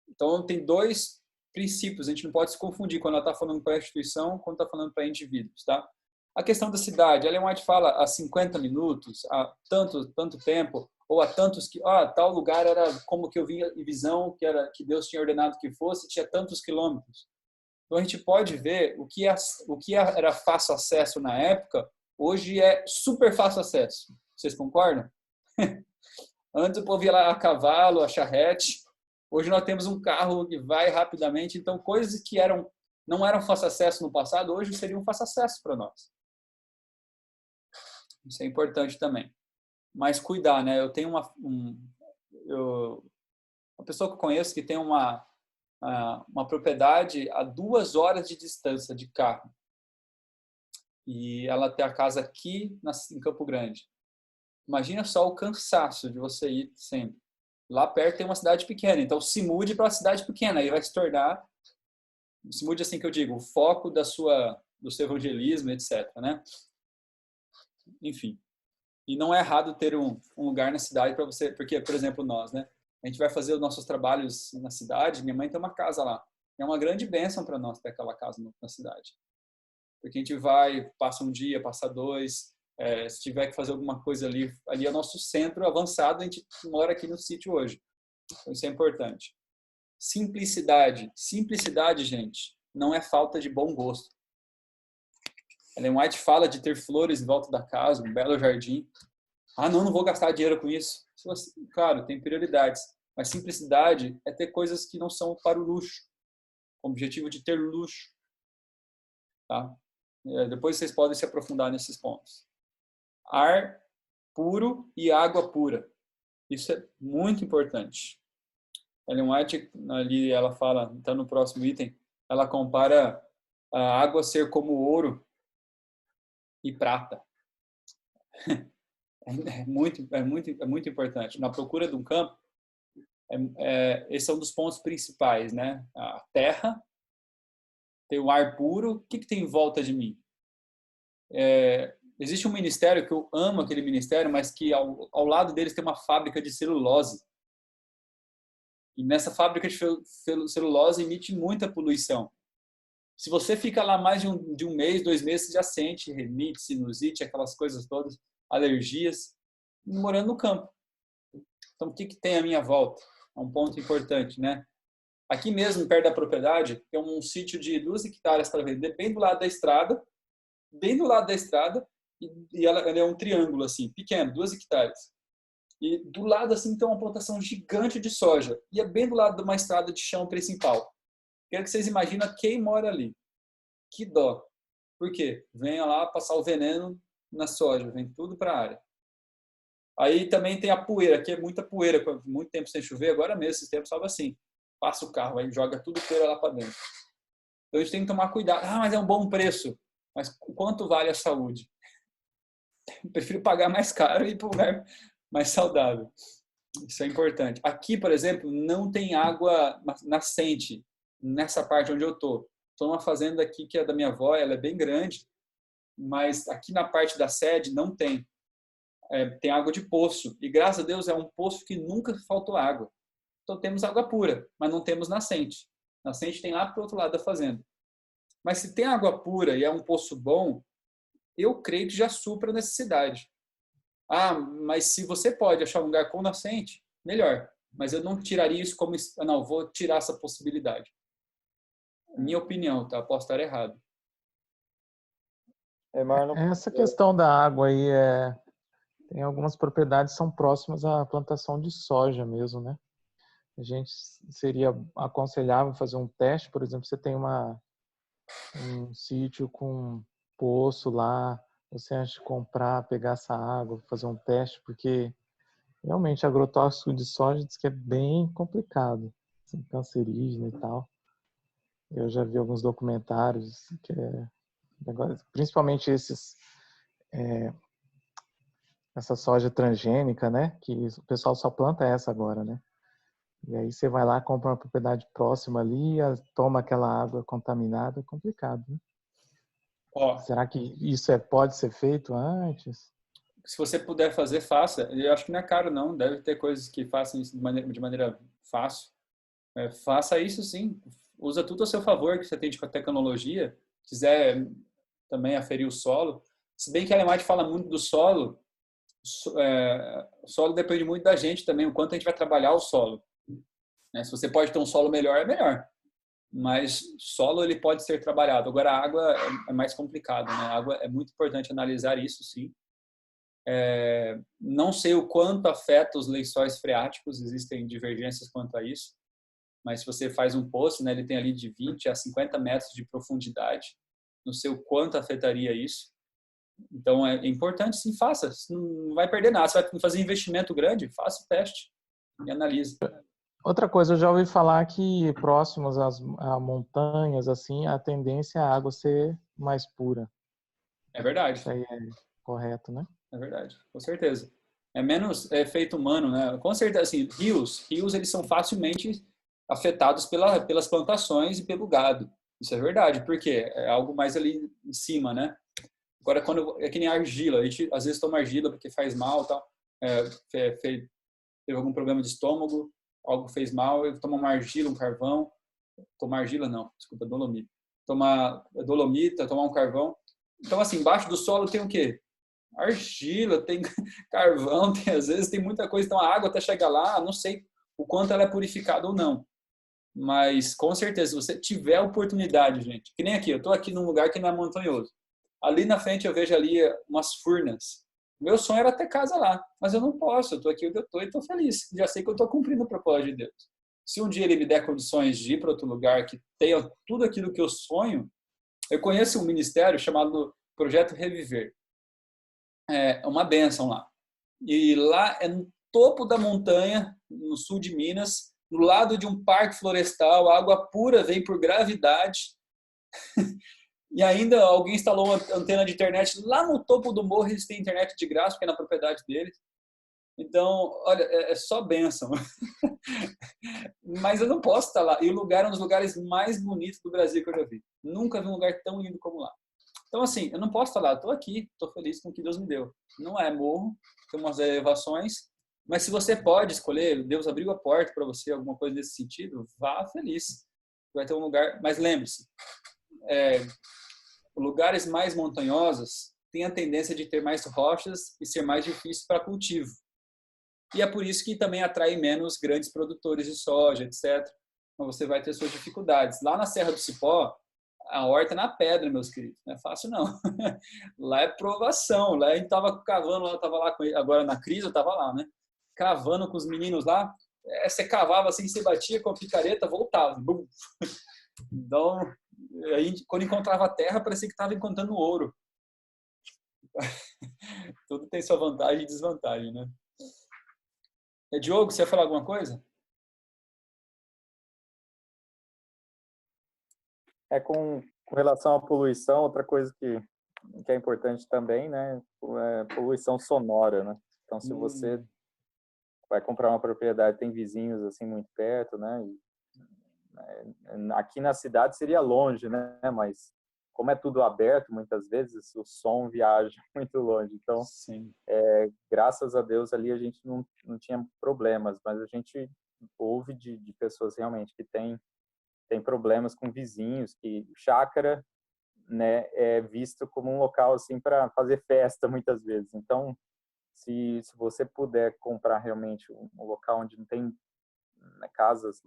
Então, tem 2 princípios. A gente não pode se confundir quando ela está falando para instituição, quando está falando para indivíduos, tá? A questão da cidade. Ellen White fala há 50 minutos, há tanto tempo, ou há tantos que... tal lugar era como que eu vi em visão, que Deus tinha ordenado que fosse, tinha tantos quilômetros. Então, a gente pode ver o que era fácil acesso na época, hoje é super fácil acesso. Vocês concordam? Antes o povo ia lá a cavalo, a charrete. Hoje nós temos um carro que vai rapidamente. Então, coisas que não eram fácil acesso no passado, hoje seriam fácil acesso para nós. Isso é importante também. Mas cuidar, né? Eu tenho uma pessoa que eu conheço que tem uma propriedade a 2 horas de distância de carro. E ela tem a casa aqui em Campo Grande. Imagina só o cansaço de você ir sempre. Lá perto tem uma cidade pequena, então se mude para uma cidade pequena, aí vai se tornar, se mude assim que eu digo, o foco do seu evangelismo, etc, né? Enfim. E não é errado ter um lugar na cidade para você, porque, por exemplo, nós, né? A gente vai fazer os nossos trabalhos na cidade, minha mãe tem uma casa lá. É uma grande bênção para nós ter aquela casa na cidade. Porque a gente vai, passa um dia, passa dois, se tiver que fazer alguma coisa ali é nosso centro avançado, a gente mora aqui no sítio hoje. Então, isso é importante. Simplicidade. Simplicidade, gente, não é falta de bom gosto. Ellen White fala de ter flores em volta da casa, um belo jardim. Ah, não vou gastar dinheiro com isso. Claro, tem prioridades. Mas simplicidade é ter coisas que não são para o luxo. Com o objetivo de ter luxo. Tá? Depois vocês podem se aprofundar nesses pontos. Ar puro e água pura. Isso é muito importante. Ellen White, ali ela fala, está no próximo item, ela compara a água ser como ouro e prata. É muito importante. Na procura de um campo, esses são dos pontos principais, né? A terra, tem o ar puro. O que tem em volta de mim? Existe um ministério que eu amo, aquele ministério, mas que ao lado deles tem uma fábrica de celulose. E nessa fábrica de celulose emite muita poluição. Se você fica lá mais de um mês, 2 meses, você já sente rinite, sinusite, aquelas coisas todas, alergias, morando no campo. Então, o que tem à minha volta? É um ponto importante, né? Aqui mesmo, perto da propriedade, tem um sítio de 2 hectares para vender, bem do lado da estrada, e ela é um triângulo, assim, pequeno, 2 hectares. E do lado, assim, tem uma plantação gigante de soja, e é bem do lado de uma estrada de chão principal. Quero que vocês imaginem quem mora ali. Que dó. Por quê? Venha lá passar o veneno na soja, vem tudo para a área. Aí também tem a poeira, aqui é muita poeira, muito tempo sem chover, agora mesmo, esses tempos estava assim. Passa o carro, aí joga tudo poeira lá para dentro. Então a gente tem que tomar cuidado. Ah, mas é um bom preço. Mas quanto vale a saúde? Eu prefiro pagar mais caro e ir para um lugar mais saudável. Isso é importante. Aqui, por exemplo, não tem água nascente nessa parte onde eu estou. Estou numa fazenda aqui que é da minha avó, ela é bem grande, mas aqui na parte da sede não tem. Tem água de poço. E graças a Deus é um poço que nunca faltou água. Então temos água pura, mas não temos nascente. Nascente tem lá para o outro lado da fazenda. Mas se tem água pura e é um poço bom, eu creio que já supra a necessidade. Ah, mas se você pode achar um lugar com nascente, melhor. Mas eu não tiraria isso como... Não, vou tirar essa possibilidade. Minha opinião, tá? Posso estar errado. Marlon, Essa questão da água aí tem algumas propriedades que são próximas à plantação de soja mesmo, né? A gente seria aconselhável fazer um teste, por exemplo, você tem um sítio com poço lá, você antes de comprar, pegar essa água, fazer um teste, porque realmente agrotóxico de soja diz que é bem complicado, assim, cancerígeno e tal. Eu já vi alguns documentários que principalmente essa soja transgênica, né? Que o pessoal só planta essa agora, né? E aí você vai lá, compra uma propriedade próxima ali, toma aquela água contaminada, é complicado, né? Ó, Será que isso pode ser feito antes? se você puder fazer, faça. Eu acho que não é caro, não. Deve ter coisas que façam isso de maneira fácil. Faça isso, sim. Usa tudo a seu favor que você tem de tecnologia. Quiser também aferir o solo. Se bem que a Ellen White fala muito do solo, o solo depende muito da gente também, o quanto a gente vai trabalhar o solo. Se você pode ter um solo melhor, é melhor. Mas solo ele pode ser trabalhado. Agora a água é mais complicado, né? A água é muito importante analisar isso, sim. Não sei o quanto afeta os lençóis freáticos, existem divergências quanto a isso. Mas se você faz um poço, né, ele tem ali de 20 a 50 metros de profundidade. Não sei o quanto afetaria isso. Então é importante, sim, faça. Você não vai perder nada. Você vai fazer investimento grande, faça o teste e analise. Outra coisa, eu já ouvi falar que próximos a montanhas, assim, a tendência é a água ser mais pura. É verdade. Isso aí é correto, né? É verdade, com certeza. É menos efeito humano, né? Com certeza, assim, rios eles são facilmente afetados pelas plantações e pelo gado. Isso é verdade, porque é algo mais ali em cima, né? Agora, é que nem argila, a gente às vezes toma argila porque faz mal, tal. Teve algum problema de estômago, algo fez mal, toma uma argila, um carvão. tomar argila não, desculpa, dolomita. Tomar dolomita, tomar um carvão. Então, assim, embaixo do solo tem o quê? Argila, tem carvão, às vezes tem muita coisa. Então, a água até chegar lá, não sei o quanto ela é purificada ou não. Mas, com certeza, se você tiver oportunidade, gente, que nem aqui, eu estou aqui num lugar que não é montanhoso. Ali na frente eu vejo ali umas furnas. Meu sonho era ter casa lá, mas eu não posso. Eu estou aqui onde eu estou e estou feliz. Já sei que eu estou cumprindo o propósito de Deus. Se um dia Ele me der condições de ir para outro lugar que tenha tudo aquilo que eu sonho, eu conheço um ministério chamado Projeto Reviver. É uma bênção lá. E lá é no topo da montanha, no sul de Minas, do lado de um parque florestal, a água pura vem por gravidade. E ainda alguém instalou uma antena de internet lá no topo do morro, eles têm internet de graça, porque é na propriedade deles. Então, olha, é só bênção. Mas eu não posso estar lá. E o lugar é um dos lugares mais bonitos do Brasil que eu já vi. Nunca vi um lugar tão lindo como lá. Então, assim, eu não posso estar lá. Estou aqui, estou feliz com o que Deus me deu. Não é morro, tem umas elevações. Mas se você pode escolher, Deus abriu a porta para você, alguma coisa nesse sentido, vá feliz. Vai ter um lugar... Mas lembre-se, lugares mais montanhosos têm a tendência de ter mais rochas e ser mais difícil para cultivo. E é por isso que também atrai menos grandes produtores de soja, etc. Então você vai ter suas dificuldades. Lá na Serra do Cipó, a horta é na pedra, meus queridos. Não é fácil, não. Lá é provação. Lá a gente estava cavando, eu estava lá com ele. Agora na crise eu estava lá, né? Cavando com os meninos lá. Você cavava assim, você batia com a picareta, voltava. Bum. Então, aí, quando encontrava a terra, parecia que estava encontrando ouro. Tudo tem sua vantagem e desvantagem, né? Diogo, você ia falar alguma coisa? Com relação à poluição, outra coisa que é importante também, né? É poluição sonora, né? Então, se você vai comprar uma propriedade, tem vizinhos assim muito perto, né? Aqui na cidade seria longe, né? Mas como é tudo aberto, muitas vezes o som viaja muito longe. Então, graças a Deus ali a gente não tinha problemas, mas a gente ouve de pessoas realmente que tem problemas com vizinhos, que chácara, né, é visto como um local assim para fazer festa muitas vezes. Então, se você puder comprar realmente um local onde não tem, né, casas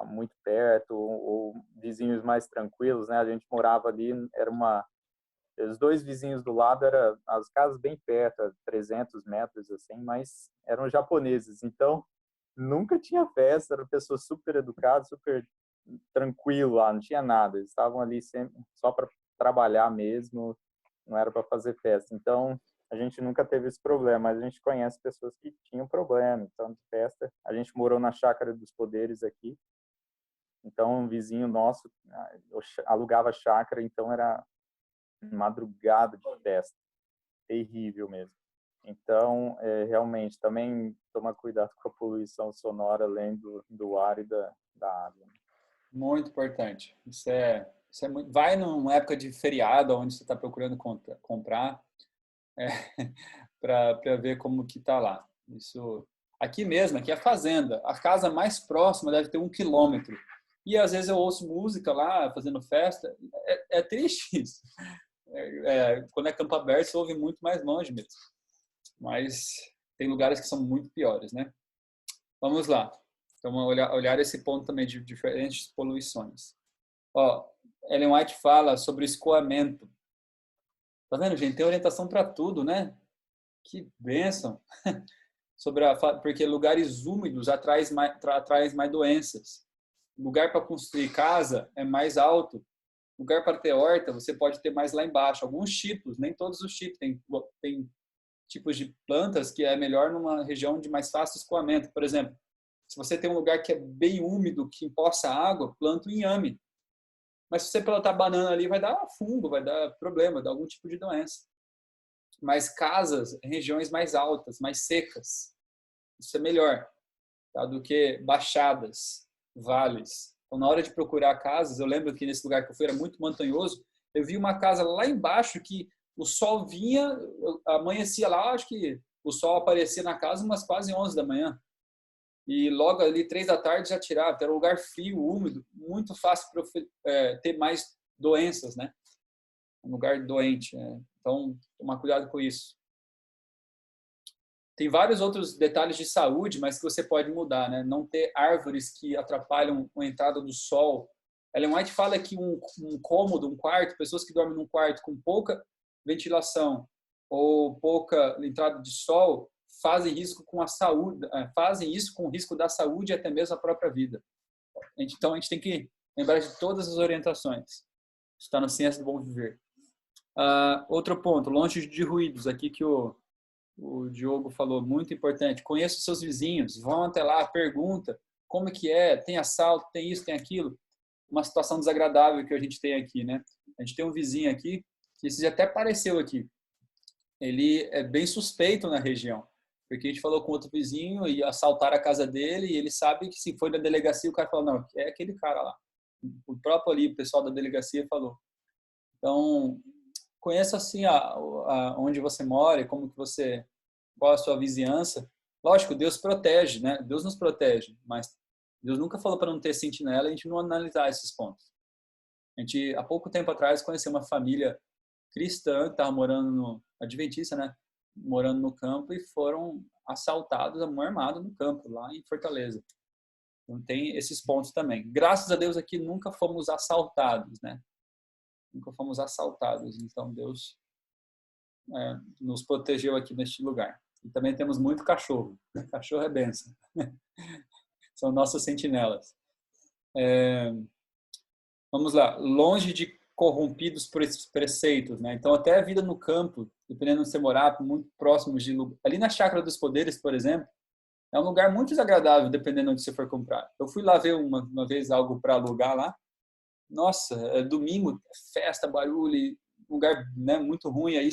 muito perto ou vizinhos mais tranquilos, né? A gente morava ali, os dois vizinhos do lado eram as casas bem perto, 300 metros assim, mas eram japoneses. Então, nunca tinha festa, eram pessoas super educadas, super tranquilo lá, não tinha nada. Eles estavam ali sempre só para trabalhar mesmo, não era para fazer festa. Então, a gente nunca teve esse problema, mas a gente conhece pessoas que tinham problema. Então, de festa, a gente morou na Chácara dos Poderes aqui. Então, um vizinho nosso alugava chácara, então era madrugada de festa. Terrível mesmo. Então, realmente, também tomar cuidado com a poluição sonora, além do ar e da água. Muito importante. Isso é muito... Vai numa época de feriado, onde você está procurando comprar, para ver como que está lá. Isso, aqui mesmo, aqui é a fazenda. A casa mais próxima deve ter 1 quilômetro. E às vezes eu ouço música lá, fazendo festa. É triste isso. Quando é campo aberto, você ouve muito mais longe mesmo. Mas tem lugares que são muito piores, né? Vamos lá. Então, olhar esse ponto também de diferentes poluições. Ellen White fala sobre o escoamento. Tá vendo, gente? Tem orientação para tudo, né? Que bênção! Porque lugares úmidos atraem mais doenças. Lugar para construir casa é mais alto. Lugar para ter horta, você pode ter mais lá embaixo. Alguns tipos, nem todos os tipos. Tem tipos de plantas que é melhor numa região de mais fácil escoamento. Por exemplo, se você tem um lugar que é bem úmido, que empoça água, planta o inhame. Mas se você plantar banana ali, vai dar fungo, vai dar problema, vai dar algum tipo de doença. Mas casas em regiões mais altas, mais secas, isso é melhor, tá? Do que baixadas, vales. Então, na hora de procurar casas, eu lembro que nesse lugar que eu fui era muito montanhoso, eu vi uma casa lá embaixo que o sol vinha, amanhecia lá, acho que o sol aparecia na casa umas quase 11 da manhã. e logo ali 3 da tarde já tirava. Era um lugar frio, úmido, muito fácil para ter mais doenças, né? Um lugar doente. Então, tomar cuidado com isso. Tem vários outros detalhes de saúde, mas que você pode mudar, né? Não ter árvores que atrapalham a entrada do sol. Ellen White fala que um cômodo, um quarto, pessoas que dormem num quarto com pouca ventilação ou pouca entrada de sol fazem risco com a saúde, fazem isso com o risco da saúde e até mesmo a própria vida. Então a gente tem que lembrar de todas as orientações. Está na ciência do bom viver. Outro ponto, longe de ruídos, aqui que o Diogo falou, muito importante. Conheça os seus vizinhos, vão até lá, pergunta como é que é, tem assalto, tem isso, tem aquilo. Uma situação desagradável que a gente tem aqui, né? A gente tem um vizinho aqui, que esse já até apareceu aqui. Ele é bem suspeito na região, porque a gente falou com outro vizinho e assaltaram a casa dele e ele sabe que se for da delegacia, o cara falou, não, é aquele cara lá. O próprio ali, o pessoal da delegacia falou. Então, conheça assim onde você mora, qual a sua vizinhança. Lógico, Deus protege, né? Deus nos protege, mas Deus nunca falou para não ter sentinela e a gente não analisar esses pontos. A gente, há pouco tempo atrás, conheceu uma família cristã que estava morando adventista, né? Morando no campo e foram assaltados a mão armada no campo, lá em Fortaleza. Então tem esses pontos também. Graças a Deus aqui nunca fomos assaltados, né? Nunca fomos assaltados. Então Deus nos protegeu aqui neste lugar. E também temos muito cachorro. Cachorro é bênção. São nossas sentinelas. Vamos lá. Longe de corrompidos preceitos, né? Então até a vida no campo, dependendo de você morar, muito próximos de ali na Chácara dos Poderes, por exemplo, é um lugar muito desagradável, dependendo de onde você for comprar. Eu fui lá ver uma vez algo para alugar lá. Nossa, é domingo, festa, barulho, lugar, né, muito ruim. Aí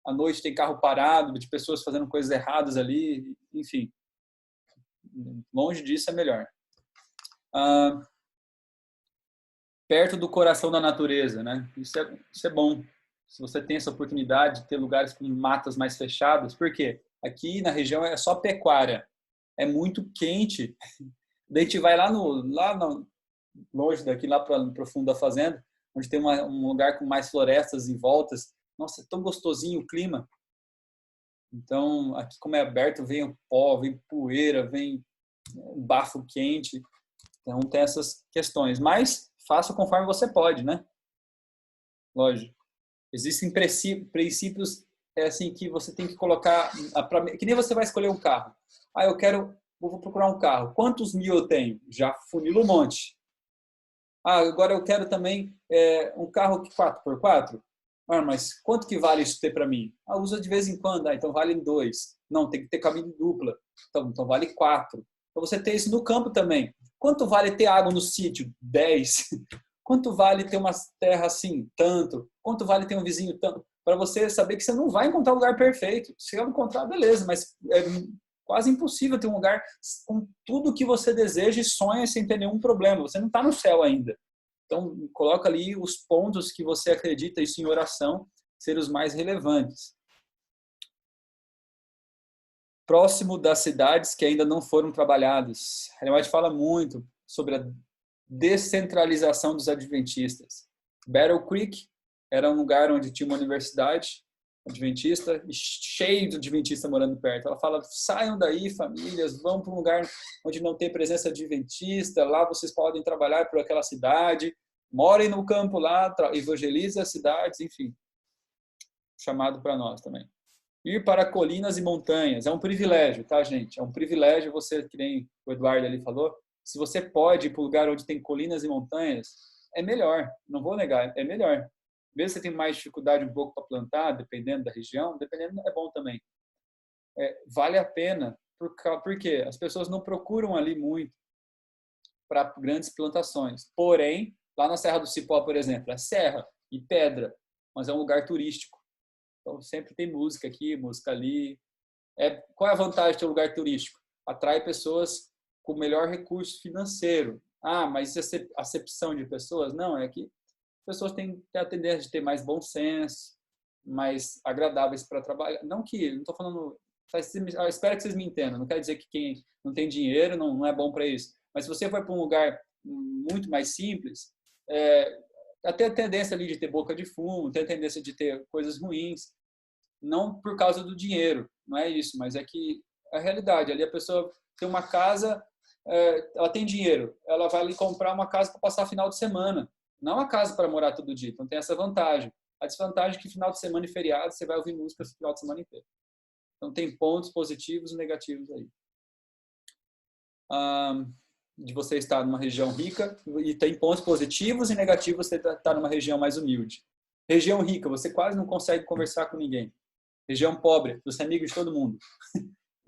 à noite tem carro parado, de pessoas fazendo coisas erradas ali, enfim. Longe disso é melhor. Perto do coração da natureza, né? Isso é bom. Se você tem essa oportunidade de ter lugares com matas mais fechadas, por quê? Aqui na região é só pecuária. É muito quente. Daí a gente vai longe daqui, lá para o fundo da fazenda, onde tem um lugar com mais florestas em voltas. Nossa, é tão gostosinho o clima. Então, aqui como é aberto, vem o pó, vem poeira, vem bafo quente. Então, tem essas questões. Mas, faça conforme você pode, né? Lógico. Existem princípios assim, que você tem que colocar... Que nem você vai escolher um carro. Vou procurar um carro. Quantos mil eu tenho? Já funilo um monte. Agora eu quero também um carro 4x4. Mas quanto que vale isso ter para mim? Usa de vez em quando. Então vale 2. Não, tem que ter cabine dupla. Então vale 4. Então você tem isso no campo também. Quanto vale ter água no sítio? 10. Quanto vale ter uma terra assim? Tanto. Quanto vale ter um vizinho? Tanto. Para você saber que você não vai encontrar o lugar perfeito. Se eu encontrar, beleza, mas é quase impossível ter um lugar com tudo que você deseja e sonha sem ter nenhum problema. Você não está no céu ainda. Então, coloca ali os pontos que você acredita, isso em oração, ser os mais relevantes. Próximo das cidades que ainda não foram trabalhadas. Ellen White fala muito sobre a descentralização dos adventistas. Battle Creek era um lugar onde tinha uma universidade adventista e cheio de adventista morando perto. Ela fala, saiam daí, famílias, vão para um lugar onde não tem presença adventista, lá vocês podem trabalhar por aquela cidade, morem no campo lá, evangelizem as cidades, enfim. Chamado para nós também. Ir para colinas e montanhas é um privilégio, tá, gente? É um privilégio você, que nem o Eduardo ali falou, se você pode ir para um lugar onde tem colinas e montanhas, é melhor, não vou negar, é melhor. Mesmo você tem mais dificuldade um pouco para plantar, dependendo da região, dependendo é bom também. Vale a pena, porque as pessoas não procuram ali muito para grandes plantações. Porém, lá na Serra do Cipó, por exemplo, é serra e pedra, mas é um lugar turístico. Então, sempre tem música aqui, música ali. Qual é a vantagem de ter um lugar turístico? Atrai pessoas com melhor recurso financeiro. Mas isso é acepção de pessoas? Não, é que pessoas têm a tendência de ter mais bom senso, mais agradáveis para trabalhar. Não estou falando Eu espero que vocês me entendam. Não quer dizer que quem não tem dinheiro não é bom para isso. Mas se você for para um lugar muito mais simples, até a tendência ali de ter boca de fumo, tem a tendência de ter coisas ruins, não por causa do dinheiro, não é isso, mas é que a realidade, ali a pessoa tem uma casa, ela tem dinheiro, ela vai ali comprar uma casa para passar final de semana, não uma casa para morar todo dia, então tem essa vantagem. A desvantagem é que final de semana e feriado você vai ouvir música no final de semana inteiro. Então tem pontos positivos e negativos aí. De você estar numa região rica, e tem pontos positivos e negativos você estar numa região mais humilde. Região rica, você quase não consegue conversar com ninguém. Região pobre, você é amigo de todo mundo.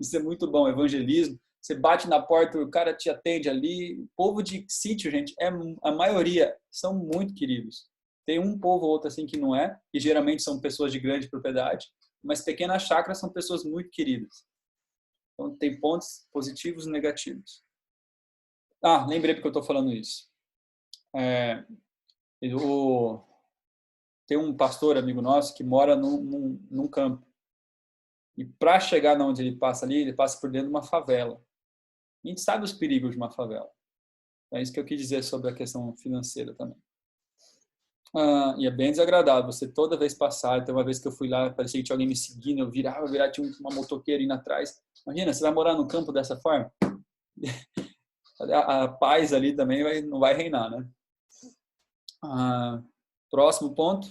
Isso é muito bom, evangelismo. Você bate na porta, o cara te atende ali. O povo de sítio, gente, a maioria são muito queridos. Tem um povo ou outro assim que não é, e geralmente são pessoas de grande propriedade, mas pequenas chácaras são pessoas muito queridas. Então tem pontos positivos e negativos. Lembrei porque eu estou falando isso. Tem um pastor, amigo nosso, que mora num campo. E para chegar onde ele passa ali, ele passa por dentro de uma favela. E a gente sabe os perigos de uma favela. É isso que eu quis dizer sobre a questão financeira também. E é bem desagradável você toda vez passar. Então, uma vez que eu fui lá, parecia que tinha alguém me seguindo, eu virava, tinha uma motoqueira indo atrás. Imagina, você vai morar no campo dessa forma? A paz ali também não vai reinar, né? Próximo ponto.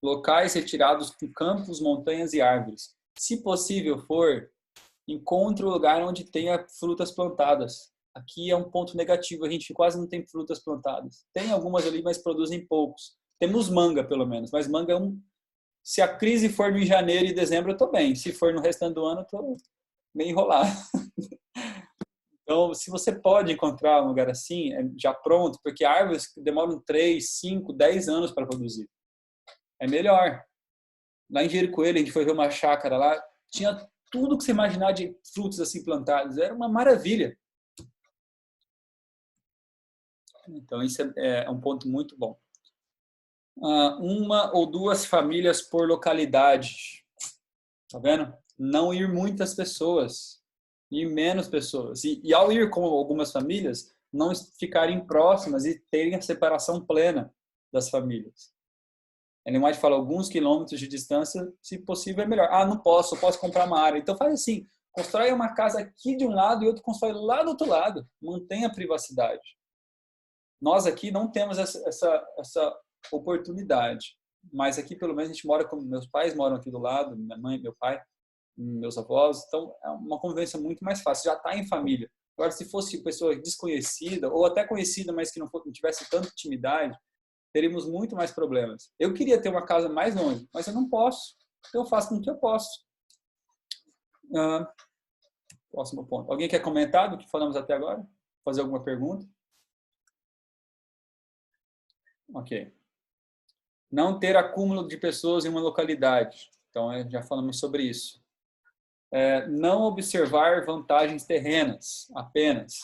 Locais retirados com campos, montanhas e árvores. Se possível for, encontre um lugar onde tenha frutas plantadas. Aqui é um ponto negativo, a gente quase não tem frutas plantadas. Tem algumas ali, mas produzem poucos. Temos manga, pelo menos, mas manga se a crise for em janeiro e dezembro, eu estou bem. Se for no restante do ano, eu estou meio enrolado. Então, se você pode encontrar um lugar assim, já pronto, porque árvores demoram 3, 5, 10 anos para produzir. É melhor. Lá em Jericoelho, a gente foi ver uma chácara lá, tinha tudo que você imaginar de frutos assim plantados. Era uma maravilha. Então, isso é um ponto muito bom. Uma ou duas famílias por localidade. Tá vendo? Não ir muitas pessoas. Ir menos pessoas. E ao ir com algumas famílias, não ficarem próximas e terem a separação plena das famílias. Ele mais fala alguns quilômetros de distância, se possível é melhor. Não posso, eu posso comprar uma área. Então faz assim, constrói uma casa aqui de um lado e outro constrói lá do outro lado. Mantenha a privacidade. Nós aqui não temos essa oportunidade, mas aqui pelo menos a gente mora com meus pais moram aqui do lado, minha mãe, meu pai, meus avós, então é uma convivência muito mais fácil, já está em família. Agora, se fosse pessoa desconhecida ou até conhecida, mas que não tivesse tanta intimidade, teríamos muito mais problemas. Eu queria ter uma casa mais longe, mas eu não posso. Então eu faço com o que eu posso. Próximo ponto. Alguém quer comentar do que falamos até agora? Fazer alguma pergunta? Ok. Não ter acúmulo de pessoas em uma localidade. Então, já falamos sobre isso. Não observar vantagens terrenas apenas.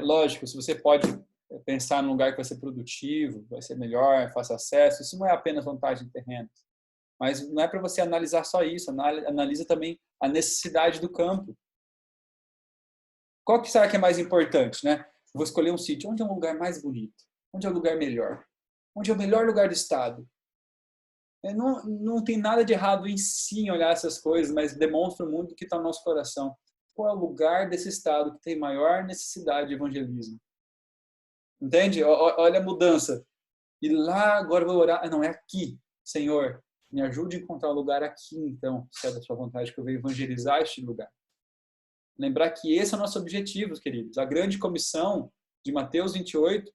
Lógico, se você pode pensar num lugar que vai ser produtivo, vai ser melhor, fácil acesso, isso não é apenas vantagem terrena. Mas não é para você analisar só isso, analisa também a necessidade do campo. Qual que será que é mais importante, né? Vou escolher um sítio. Onde é um lugar mais bonito? Onde é o lugar melhor? Onde é o melhor lugar do estado? Não tem nada de errado em sim olhar essas coisas, mas demonstra muito o que está no nosso coração. Qual é o lugar desse estado que tem maior necessidade de evangelismo? Entende? Olha a mudança. E lá agora eu vou orar. Não, é aqui. Senhor, me ajude a encontrar um lugar aqui, então, se é da sua vontade que eu venha evangelizar este lugar. Lembrar que esse é o nosso objetivo, queridos. A grande comissão de Mateus 28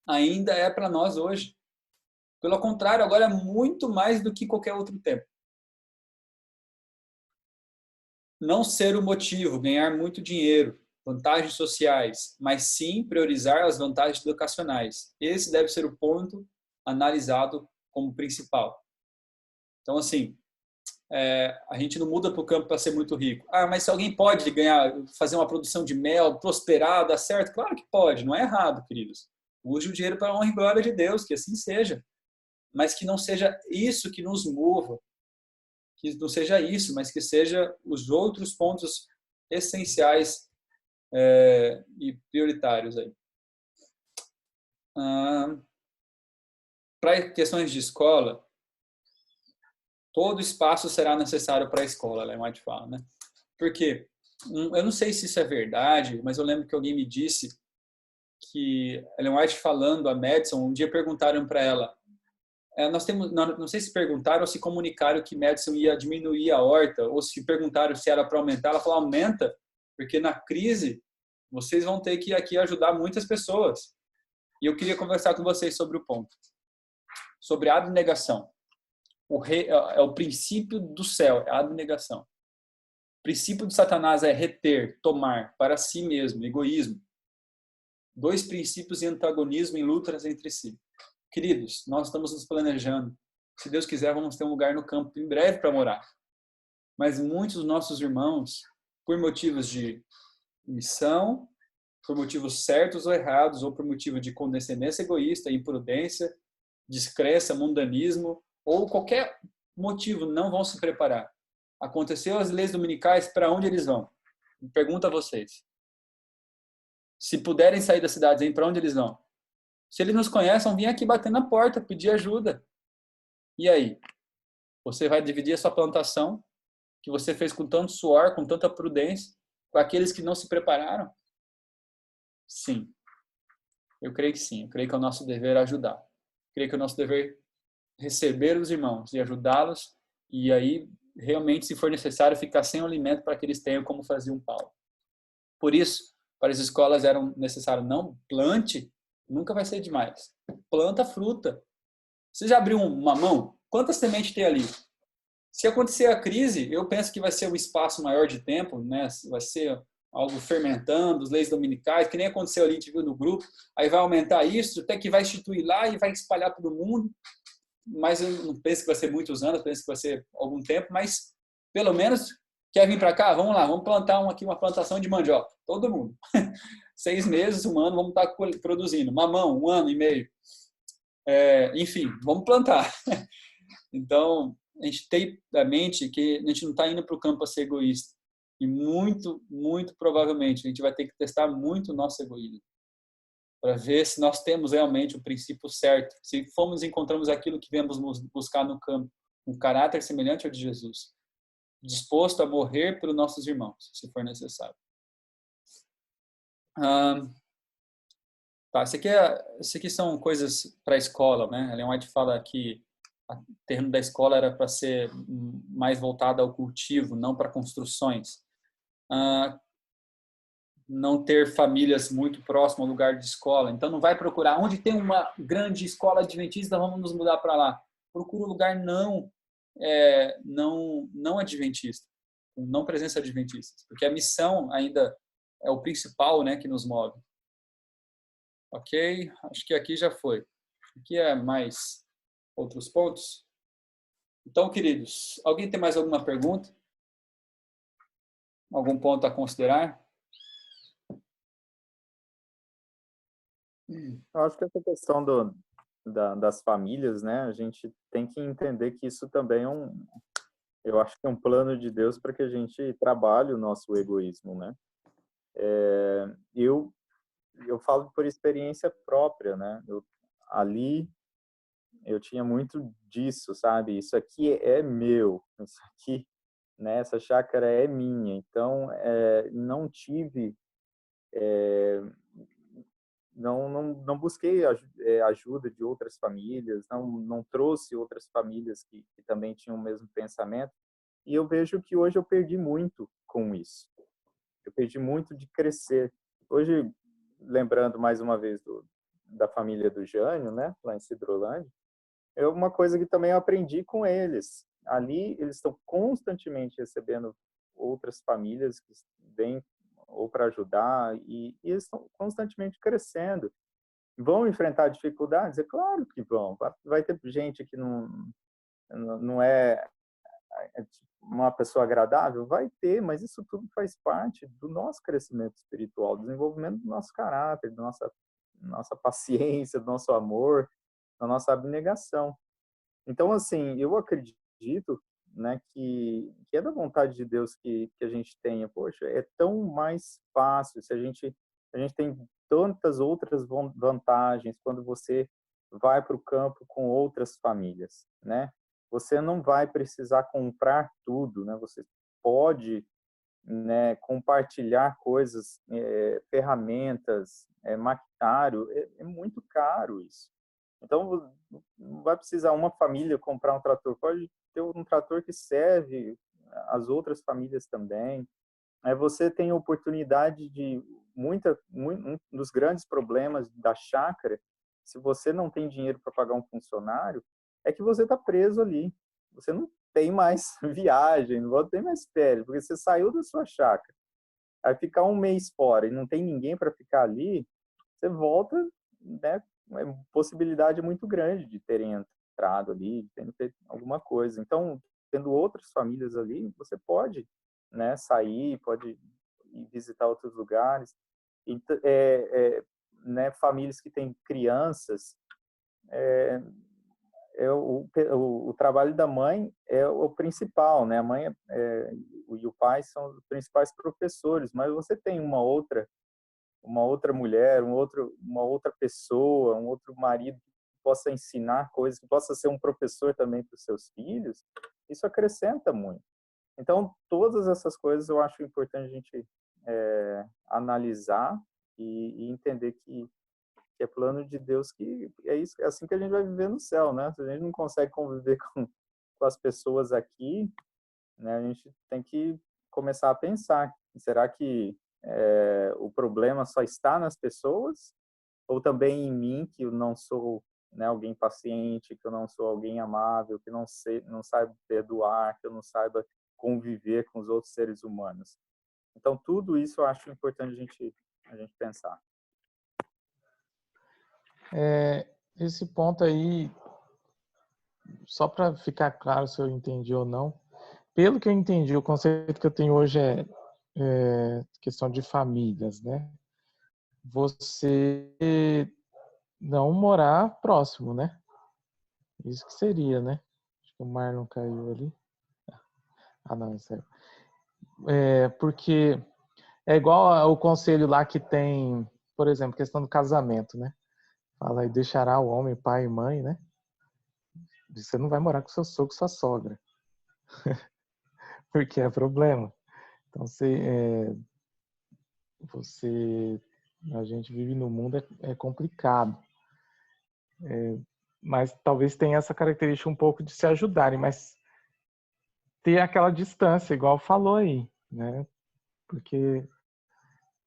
ainda é para nós hoje. Pelo contrário, agora é muito mais do que qualquer outro tempo. Não ser o motivo, ganhar muito dinheiro, vantagens sociais, mas sim priorizar as vantagens educacionais. Esse deve ser o ponto analisado como principal. Então, assim, a gente não muda para o campo para ser muito rico. Mas se alguém pode fazer uma produção de mel, prosperar, dar certo? Claro que pode, não é errado, queridos. Use o dinheiro para a honra e glória de Deus, que assim seja. Mas que não seja isso que nos mova. que não seja isso, mas que seja os outros pontos essenciais e prioritários aí. Para questões de escola, todo espaço será necessário para a escola, Ellen White fala, né? Porque eu não sei se isso é verdade, mas eu lembro que alguém me disse que Ellen White falando a Madison, um dia perguntaram para ela, não sei se perguntaram ou se comunicaram que Madison ia diminuir a horta, ou se perguntaram se era para aumentar. Ela falou, aumenta, porque na crise vocês vão ter que aqui ajudar muitas pessoas. E eu queria conversar com vocês sobre o ponto. Sobre a abnegação. É o princípio do céu, é a abnegação. O princípio de Satanás é reter, tomar para si mesmo, egoísmo. Dois princípios em antagonismo, em lutas entre si. Queridos, nós estamos nos planejando. Se Deus quiser, vamos ter um lugar no campo em breve para morar. Mas muitos dos nossos irmãos, por motivos de missão, por motivos certos ou errados, ou por motivo de condescendência egoísta, imprudência, descrença, mundanismo, ou qualquer motivo, não vão se preparar. Aconteceu as leis dominicais, para onde eles vão? Pergunto a vocês. Se puderem sair das cidades, para onde eles vão? Se eles nos conhecem, vêm aqui bater na porta, pedir ajuda. E aí? Você vai dividir a sua plantação, que você fez com tanto suor, com tanta prudência, com aqueles que não se prepararam? Sim. Eu creio que sim. Eu creio que é o nosso dever ajudar. Eu creio que é o nosso dever receber os irmãos e ajudá-los, e aí, realmente, se for necessário, ficar sem o alimento para que eles tenham como fazia um Paulo. Por isso, para as escolas era necessário não plante, nunca vai ser demais. Planta fruta. Você já abriu um mamão? Quantas sementes tem ali? Se acontecer a crise, eu penso que vai ser um espaço maior de tempo, né? Vai ser algo fermentando, as leis dominicais, que nem aconteceu ali, a gente viu no grupo, aí vai aumentar isso, até que vai instituir lá e vai espalhar todo mundo, mas eu não penso que vai ser muitos anos, penso que vai ser algum tempo, mas pelo menos quer vir para cá? Vamos lá, vamos plantar aqui uma plantação de mandioca, todo mundo. 6 meses, 1 ano, vamos estar produzindo. Mamão, 1 ano e meio. Enfim, vamos plantar. Então, a gente tem na mente que a gente não está indo para o campo a ser egoísta. E muito, muito provavelmente, a gente vai ter que testar muito o nosso egoísmo para ver se nós temos realmente o princípio certo. Se fomos e encontramos aquilo que viemos buscar no campo, um caráter semelhante ao de Jesus, disposto a morrer pelos nossos irmãos, se for necessário. Tá, isso aqui são coisas para a escola, né? Ellen White fala que o terreno da escola era para ser mais voltado ao cultivo, não para construções. Não ter famílias muito próximas ao lugar de escola. Então, não vai procurar onde tem uma grande escola adventista, vamos nos mudar para lá. Procura um lugar não adventista, com não presença adventista, porque a missão ainda é o principal, né, que nos move. Ok? Acho que aqui já foi. Aqui é mais outros pontos. Então, queridos, alguém tem mais alguma pergunta? Algum ponto a considerar? Eu acho que essa questão das famílias, né, a gente tem que entender que isso também eu acho que é um plano de Deus para que a gente trabalhe o nosso egoísmo, né? Eu falo por experiência própria, né? Ali eu tinha muito disso, sabe? Isso aqui é meu, isso aqui, né? Essa chácara é minha. Então, não tive não busquei ajuda de outras famílias, não trouxe outras famílias que também tinham o mesmo pensamento. E eu vejo que hoje eu perdi muito com isso. Eu perdi muito de crescer. Hoje, lembrando mais uma vez da família do Jânio, né, lá em Cidrolândia, é uma coisa que também eu aprendi com eles. Ali, eles estão constantemente recebendo outras famílias que vêm ou para ajudar, e eles estão constantemente crescendo. Vão enfrentar dificuldades? É claro que vão. Vai ter gente que não é uma pessoa agradável? Vai ter, mas isso tudo faz parte do nosso crescimento espiritual, do desenvolvimento do nosso caráter, da nossa paciência, do nosso amor, da nossa abnegação. Então, assim, eu acredito, né, que é da vontade de Deus que a gente tenha. Poxa, é tão mais fácil se a gente tem tantas outras vantagens quando você vai para o campo com outras famílias, né? Você não vai precisar comprar tudo, né? Você pode, né, compartilhar coisas, ferramentas, maquinário, é muito caro isso. Então, não vai precisar uma família comprar um trator, pode ter um trator que serve as outras famílias também. Você tem a oportunidade de um dos grandes problemas da chácara, se você não tem dinheiro para pagar um funcionário, é que você está preso ali. Você não tem mais viagem, não tem mais férias, porque você saiu da sua chácara. Aí ficar um mês fora e não tem ninguém para ficar ali, você volta, né? É uma possibilidade muito grande de terem entrado ali, de terem feito alguma coisa. Então, tendo outras famílias ali, você pode, né, sair, pode ir visitar outros lugares. Então, né, famílias que têm crianças, o trabalho da mãe é o principal, né? A mãe e o pai são os principais professores, mas você tem uma outra mulher, uma outra pessoa, um outro marido que possa ensinar coisas, que possa ser um professor também para os seus filhos, isso acrescenta muito. Então, todas essas coisas eu acho importante a gente analisar e entender que é plano de Deus, que é isso, é assim que a gente vai viver no céu, né? Se a gente não consegue conviver com as pessoas aqui, né, a gente tem que começar a pensar, será que o problema só está nas pessoas ou também em mim, que eu não sou, né, alguém paciente, que eu não sou alguém amável, que não saiba perdoar, que eu não saiba conviver com os outros seres humanos. Então, tudo isso eu acho importante a gente pensar. Esse ponto aí, só para ficar claro se eu entendi ou não, pelo que eu entendi, o conceito que eu tenho hoje é questão de famílias, né? Você não morar próximo, né? Isso que seria, né? Acho que o Marlon caiu ali. Ah, não, é sério. Porque é igual o conselho lá que tem, por exemplo, questão do casamento, né? Fala aí, deixará o homem, pai e mãe, né? Você não vai morar com seu sogro e sua sogra. Porque é problema. Então, a gente vive no mundo, é complicado. Mas talvez tenha essa característica um pouco de se ajudarem, mas ter aquela distância, igual falou aí, né? Porque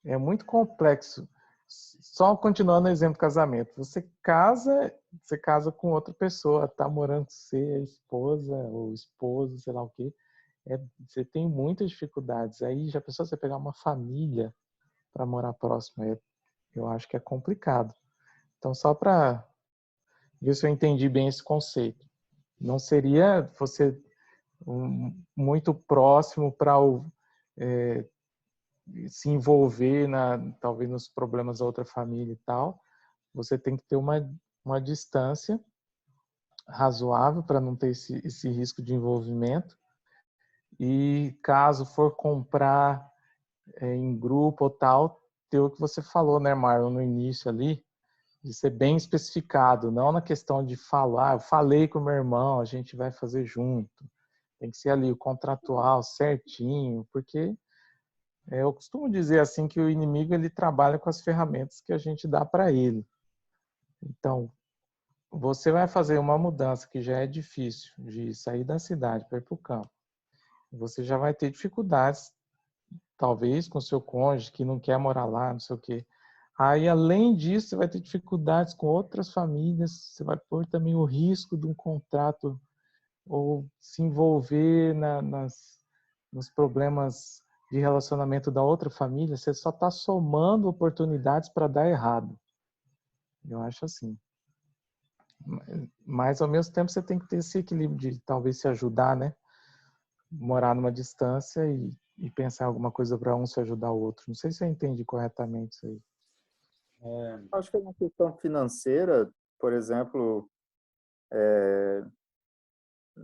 é muito complexo. Só continuando o exemplo do casamento. Você casa com outra pessoa, tá morando com você, a esposa ou esposo, sei lá o quê. Você tem muitas dificuldades. Aí já pensou você pegar uma família para morar próximo? Eu acho que é complicado. Então, só para ver se eu entendi bem esse conceito. Não seria você muito próximo para se envolver talvez nos problemas da outra família e tal. Você tem que ter uma distância razoável para não ter esse risco de envolvimento. E caso for comprar em grupo ou tal, ter o que você falou, né, Marlon, no início ali, de ser bem especificado, não na questão de falar, eu falei com o meu irmão, a gente vai fazer junto. Tem que ser ali o contratual certinho, porque eu costumo dizer assim que o inimigo ele trabalha com as ferramentas que a gente dá para ele. Então, você vai fazer uma mudança que já é difícil, de sair da cidade para ir para o campo. Você já vai ter dificuldades, talvez com seu cônjuge que não quer morar lá, não sei o quê. Aí, além disso, você vai ter dificuldades com outras famílias, você vai pôr também o risco de um contrato ou se envolver nos problemas de relacionamento da outra família, você só está somando oportunidades para dar errado. Eu acho assim. Mas, ao mesmo tempo, você tem que ter esse equilíbrio de talvez se ajudar, né? Morar numa distância e pensar em alguma coisa para um se ajudar o outro. Não sei se eu entendi corretamente isso aí. Acho que é uma questão financeira, por exemplo,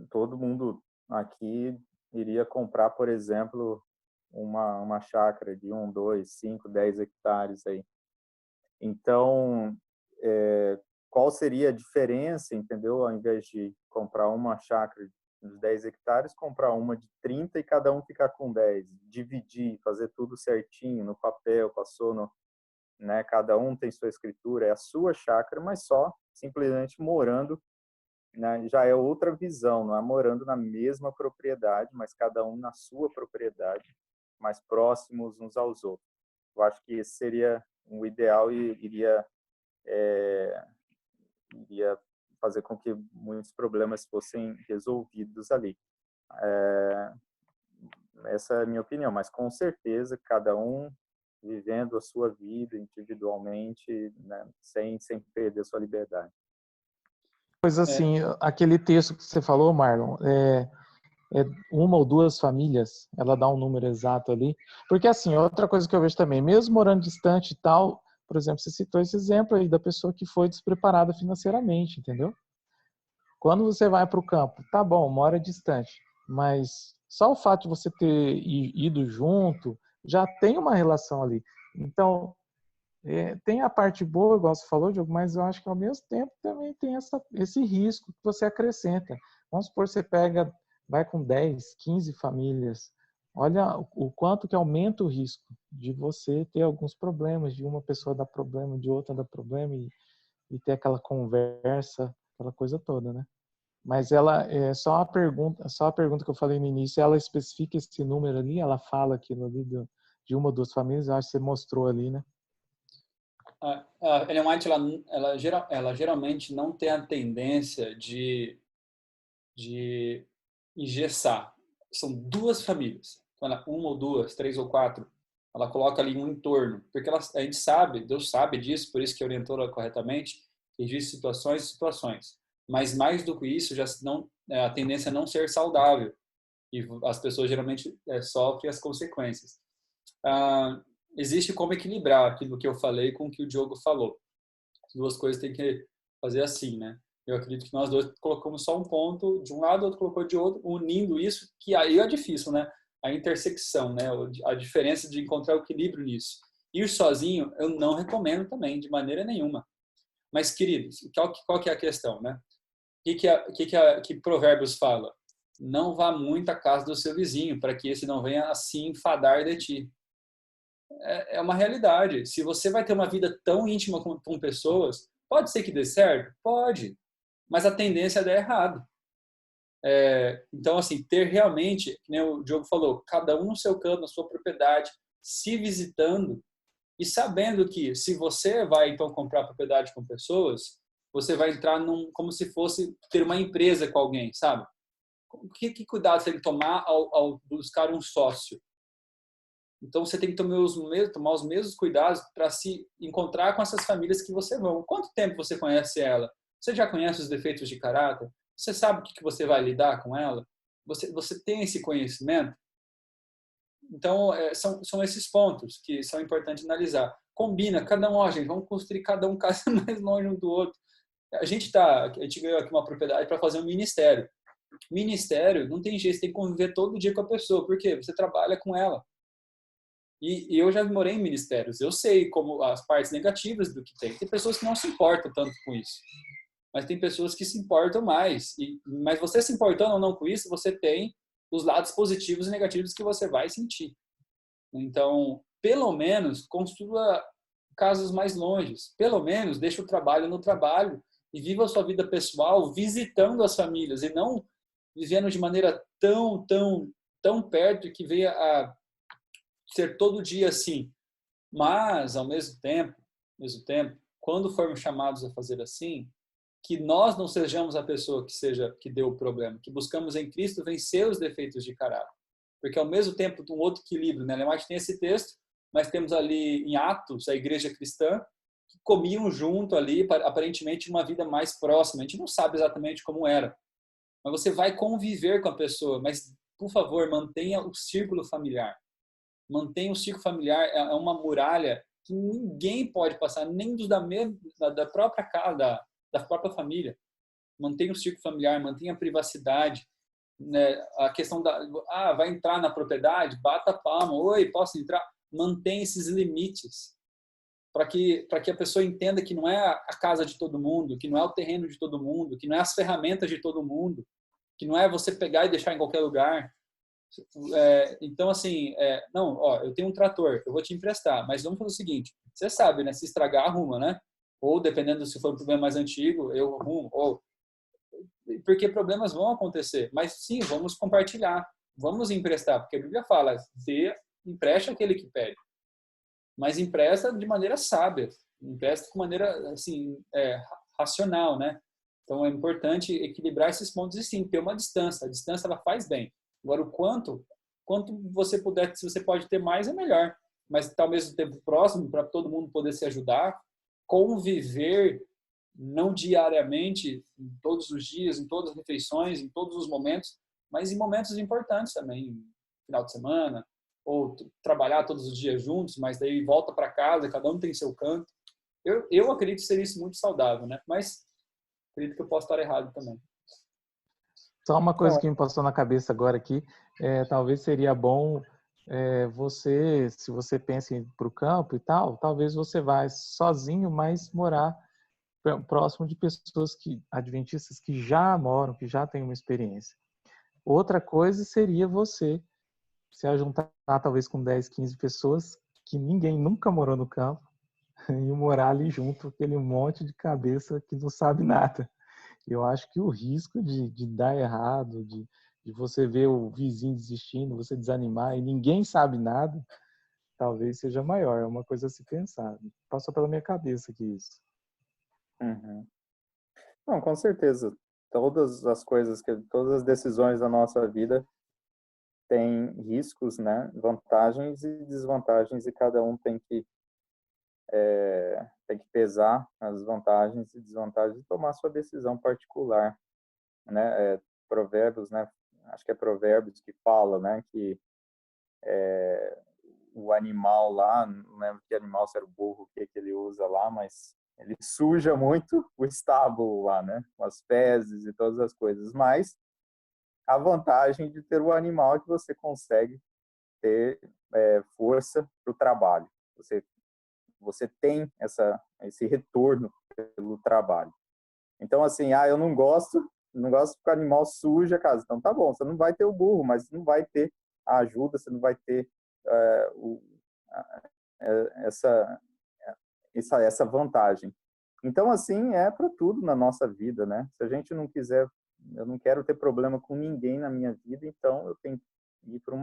todo mundo aqui iria comprar, por exemplo, uma chácara de 1, 2, 5, 10 hectares aí. Então, qual seria a diferença, entendeu? Ao invés de comprar uma chácara de 10 hectares, comprar uma de 30 e cada um ficar com 10. Dividir, fazer tudo certinho no papel, passou no, né? Cada um tem sua escritura, é a sua chácara, mas só simplesmente morando, né? Já é outra visão, não é morando na mesma propriedade, mas cada um na sua propriedade, mais próximos uns aos outros. Eu acho que esse seria o ideal e iria fazer com que muitos problemas fossem resolvidos ali. Essa é a minha opinião, mas com certeza cada um vivendo a sua vida individualmente, né, sem perder a sua liberdade. Pois assim, aquele texto que você falou, Marlon, uma ou duas famílias, ela dá um número exato ali. Porque assim, outra coisa que eu vejo também, mesmo morando distante e tal, por exemplo, você citou esse exemplo aí da pessoa que foi despreparada financeiramente, entendeu? Quando você vai para o campo, tá bom, mora distante, mas só o fato de você ter ido junto já tem uma relação ali. Então, tem a parte boa, igual você falou, Diogo, mas eu acho que ao mesmo tempo também tem esse risco que você acrescenta. Vamos supor, você vai com 10, 15 famílias, olha o quanto que aumenta o risco de você ter alguns problemas, de uma pessoa dar problema, de outra dar problema, e ter aquela conversa, aquela coisa toda, né? Mas ela é só a pergunta que eu falei no início, ela especifica esse número ali, ela fala aquilo ali de uma ou duas famílias, eu acho que você mostrou ali, né? A Ellen White, ela geralmente não tem a tendência de engessar. São duas famílias. Então, uma ou duas, três ou quatro, ela coloca ali um entorno. Porque a gente sabe, Deus sabe disso, por isso que orientou ela corretamente, que existem situações e situações. Mas mais do que isso, já não, a tendência é não ser saudável. E as pessoas geralmente sofrem as consequências. Existe como equilibrar aquilo que eu falei com o que o Diogo falou. As duas coisas tem que fazer assim, né? Eu acredito que nós dois colocamos só um ponto de um lado, o outro colocou de outro, unindo isso, que aí é difícil, né? A intersecção, né? A diferença de encontrar o equilíbrio nisso. Ir sozinho, eu não recomendo também, de maneira nenhuma. Mas, queridos, qual que é a questão, né? Que Provérbios fala? Não vá muito à casa do seu vizinho, para que esse não venha assim enfadar de ti. É uma realidade. Se você vai ter uma vida tão íntima com pessoas, pode ser que dê certo? Pode. Mas a tendência é dar errado. Então, assim, ter realmente, como o Diogo falou, cada um no seu canto, na sua propriedade, se visitando e sabendo que se você vai, então, comprar propriedade com pessoas, você vai entrar como se fosse ter uma empresa com alguém, sabe? Que cuidado você tem que tomar ao buscar um sócio? Então, você tem que tomar os mesmos cuidados para se encontrar com essas famílias que você vão. Quanto tempo você conhece ela? Você já conhece os defeitos de caráter? Você sabe o que você vai lidar com ela? Você tem esse conhecimento? Então, são esses pontos que são importantes analisar. Combina, cada um, gente, vamos construir cada um casa mais longe um do outro. A gente ganhou aqui uma propriedade para fazer um ministério. Ministério, não tem jeito, você tem que conviver todo dia com a pessoa. Por quê? Você trabalha com ela. E eu já morei em ministérios, eu sei como as partes negativas do que tem. Tem pessoas que não se importam tanto com isso, mas tem pessoas que se importam mais. Mas você se importando ou não com isso, você tem os lados positivos e negativos que você vai sentir. Então, pelo menos, construa casos mais longes. Pelo menos, deixe o trabalho no trabalho e viva a sua vida pessoal visitando as famílias e não vivendo de maneira tão perto que venha a ser todo dia assim. Mas, ao mesmo tempo, quando formos chamados a fazer assim, que nós não sejamos a pessoa que deu o problema, que buscamos em Cristo vencer os defeitos de caráter. Porque, ao mesmo tempo, um outro equilíbrio, né? A gente tem esse texto, mas temos ali em Atos, a igreja cristã, que comiam junto ali, aparentemente, uma vida mais próxima. A gente não sabe exatamente como era. Mas você vai conviver com a pessoa, mas, por favor, mantenha o círculo familiar. Mantenha o círculo familiar, é uma muralha que ninguém pode passar, nem dos da própria casa, da própria família. Mantenha o círculo familiar, mantenha a privacidade. né, a questão vai entrar na propriedade, bata a palma, oi, posso entrar? Mantém esses limites para que a pessoa entenda que não é a casa de todo mundo, que não é o terreno de todo mundo, que não é as ferramentas de todo mundo, que não é você pegar e deixar em qualquer lugar. Então, assim, não, ó, eu tenho um trator, eu vou te emprestar, mas vamos fazer o seguinte, você sabe, né, se estragar, arruma, né? Ou, dependendo se for um problema mais antigo, eu arrumo, porque problemas vão acontecer, mas sim, vamos compartilhar, vamos emprestar, porque a Bíblia fala, empresta aquele que pede, mas empresta de maneira sábia, empresta de maneira, assim, racional, né? Então, é importante equilibrar esses pontos e sim, ter uma distância, a distância ela faz bem. Agora, o quanto você puder, se você pode ter mais, é melhor. Mas estar ao mesmo tempo próximo, para todo mundo poder se ajudar, conviver, não diariamente, todos os dias, em todas as refeições, em todos os momentos, mas em momentos importantes também, final de semana, ou trabalhar todos os dias juntos, mas daí volta para casa, cada um tem seu canto. Eu acredito que seria isso muito saudável, né? Mas acredito que eu posso estar errado também. Só uma coisa que me passou na cabeça agora aqui, talvez seria bom você, se você pensa em ir para o campo e tal, talvez você vá sozinho, mas morar próximo de pessoas adventistas que já moram, que já têm uma experiência. Outra coisa seria você se ajuntar talvez com 10, 15 pessoas que ninguém nunca morou no campo e morar ali junto, aquele monte de cabeça que não sabe nada. Eu acho que o risco de dar errado, de você ver o vizinho desistindo, você desanimar e ninguém sabe nada, talvez seja maior. É uma coisa a se pensar. Passou pela minha cabeça aqui isso. Uhum. Não, com certeza. Todas as decisões da nossa vida têm riscos, né? Vantagens e desvantagens, e cada um tem que pesar as vantagens e desvantagens e tomar sua decisão particular, né? Provérbios, né? Acho que é Provérbios que fala, né? Que o animal lá, não lembro que animal, se era o burro, o que ele usa lá, mas ele suja muito o estábulo lá, né? Com as fezes e todas as coisas. Mas a vantagem de ter o animal é que você consegue ter força para o trabalho. Você tem esse retorno pelo trabalho. Então, assim, eu não gosto que o animal suje a casa. Então, tá bom, você não vai ter o burro, mas você não vai ter a ajuda, você não vai ter essa, essa vantagem. Então, assim, é para tudo na nossa vida, né? Se a gente não quiser, eu não quero ter problema com ninguém na minha vida, então eu tenho que ir para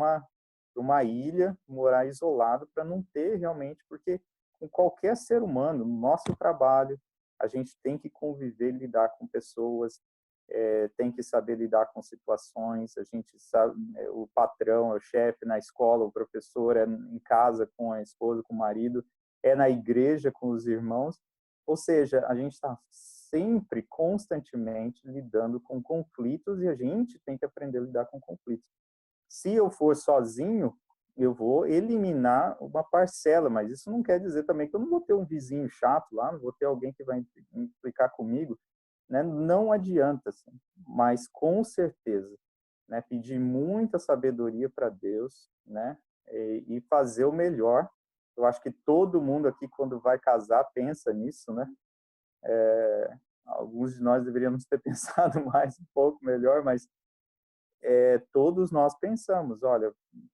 uma ilha, morar isolado, para não ter realmente, porque com qualquer ser humano, no nosso trabalho, a gente tem que conviver, lidar com pessoas, tem que saber lidar com situações, a gente sabe, o patrão, o chefe na escola, o professor, em casa com a esposa, com o marido, na igreja com os irmãos, ou seja, a gente está sempre, constantemente lidando com conflitos e a gente tem que aprender a lidar com conflitos. Se eu for sozinho, eu vou eliminar uma parcela, mas isso não quer dizer também que eu não vou ter um vizinho chato lá, não vou ter alguém que vai implicar comigo, né? Não adianta, assim, mas com certeza, né? Pedir muita sabedoria para Deus, né? E fazer o melhor. Eu acho que todo mundo aqui, quando vai casar, pensa nisso, né? Alguns de nós deveríamos ter pensado mais um pouco melhor, mas todos nós pensamos, olha,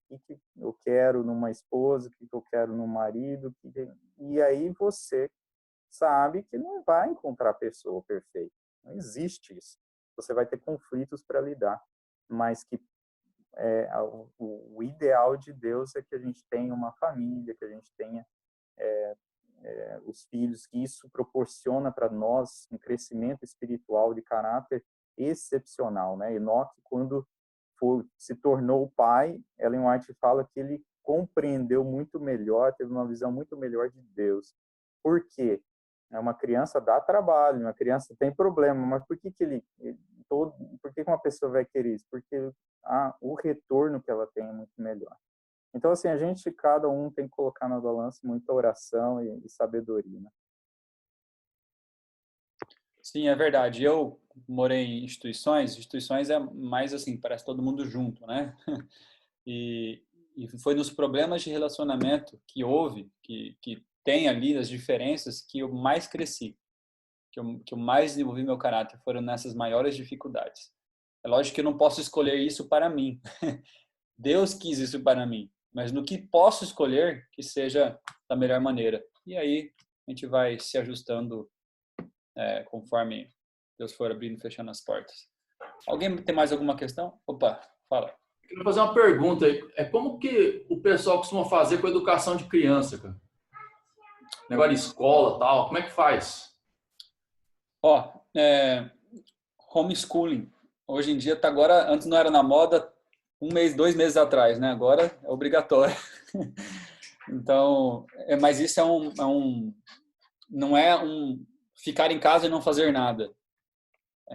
o que eu quero numa esposa, o que eu quero num marido, e aí você sabe que não vai encontrar a pessoa perfeita, não existe isso. Você vai ter conflitos para lidar, mas que o ideal de Deus é que a gente tenha uma família, que a gente tenha os filhos, que isso proporciona para nós um crescimento espiritual de caráter excepcional, né? Enoque, quando se tornou pai, Ellen White fala que ele compreendeu muito melhor, teve uma visão muito melhor de Deus. Por quê? Uma criança dá trabalho, uma criança tem problema, mas por que por que uma pessoa vai querer isso? Porque o retorno que ela tem é muito melhor. Então, assim, cada um tem que colocar na balança muita oração e sabedoria, né? Sim, é verdade. Eu morei em instituições é mais assim, parece todo mundo junto, né? E, e foi nos problemas de relacionamento que houve, que tem ali as diferenças, que eu mais cresci, que eu mais desenvolvi meu caráter, foram nessas maiores dificuldades. É lógico que eu não posso escolher isso para mim. Deus quis isso para mim, mas no que posso escolher, que seja da melhor maneira. E aí a gente vai se ajustando conforme Deus for abrindo e fechando as portas. Alguém tem mais alguma questão? Opa, fala. Eu queria fazer uma pergunta aí. Como que o pessoal costuma fazer com a educação de criança, cara? Negócio de escola, tal, como é que faz? Ó, homeschooling. Hoje em dia tá agora, antes não era na moda, 1 mês, 2 meses atrás, né? Agora é obrigatório. Então, mas isso não é um ficar em casa e não fazer nada.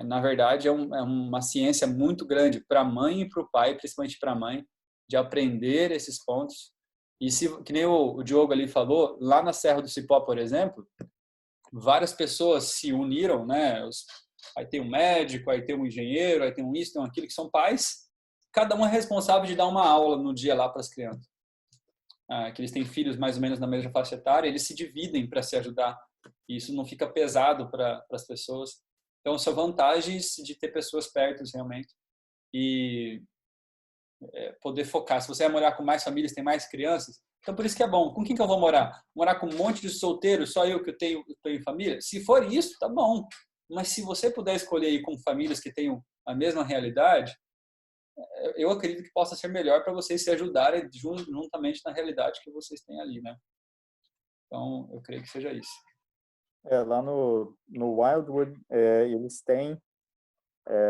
Na verdade, é uma ciência muito grande para a mãe e para o pai, principalmente para a mãe, de aprender esses pontos. E que nem o Diogo ali falou, lá na Serra do Cipó, por exemplo, várias pessoas se uniram, né? Aí tem um médico, aí tem um engenheiro, aí tem um isso, tem um aquilo, que são pais. Cada um é responsável de dar uma aula no dia lá para as crianças. Que eles têm filhos mais ou menos na mesma faixa etária, eles se dividem para se ajudar. E isso não fica pesado para as pessoas. Então, são vantagens de ter pessoas perto, realmente. E poder focar. Se você vai morar com mais famílias, tem mais crianças, então por isso que é bom. Com quem que eu vou morar? Morar com um monte de solteiros, só eu que tenho família? Se for isso, tá bom. Mas se você puder escolher ir com famílias que tenham a mesma realidade, eu acredito que possa ser melhor para vocês se ajudarem juntamente na realidade que vocês têm ali, né? Então, eu creio que seja isso. Lá no Wildwood, eles têm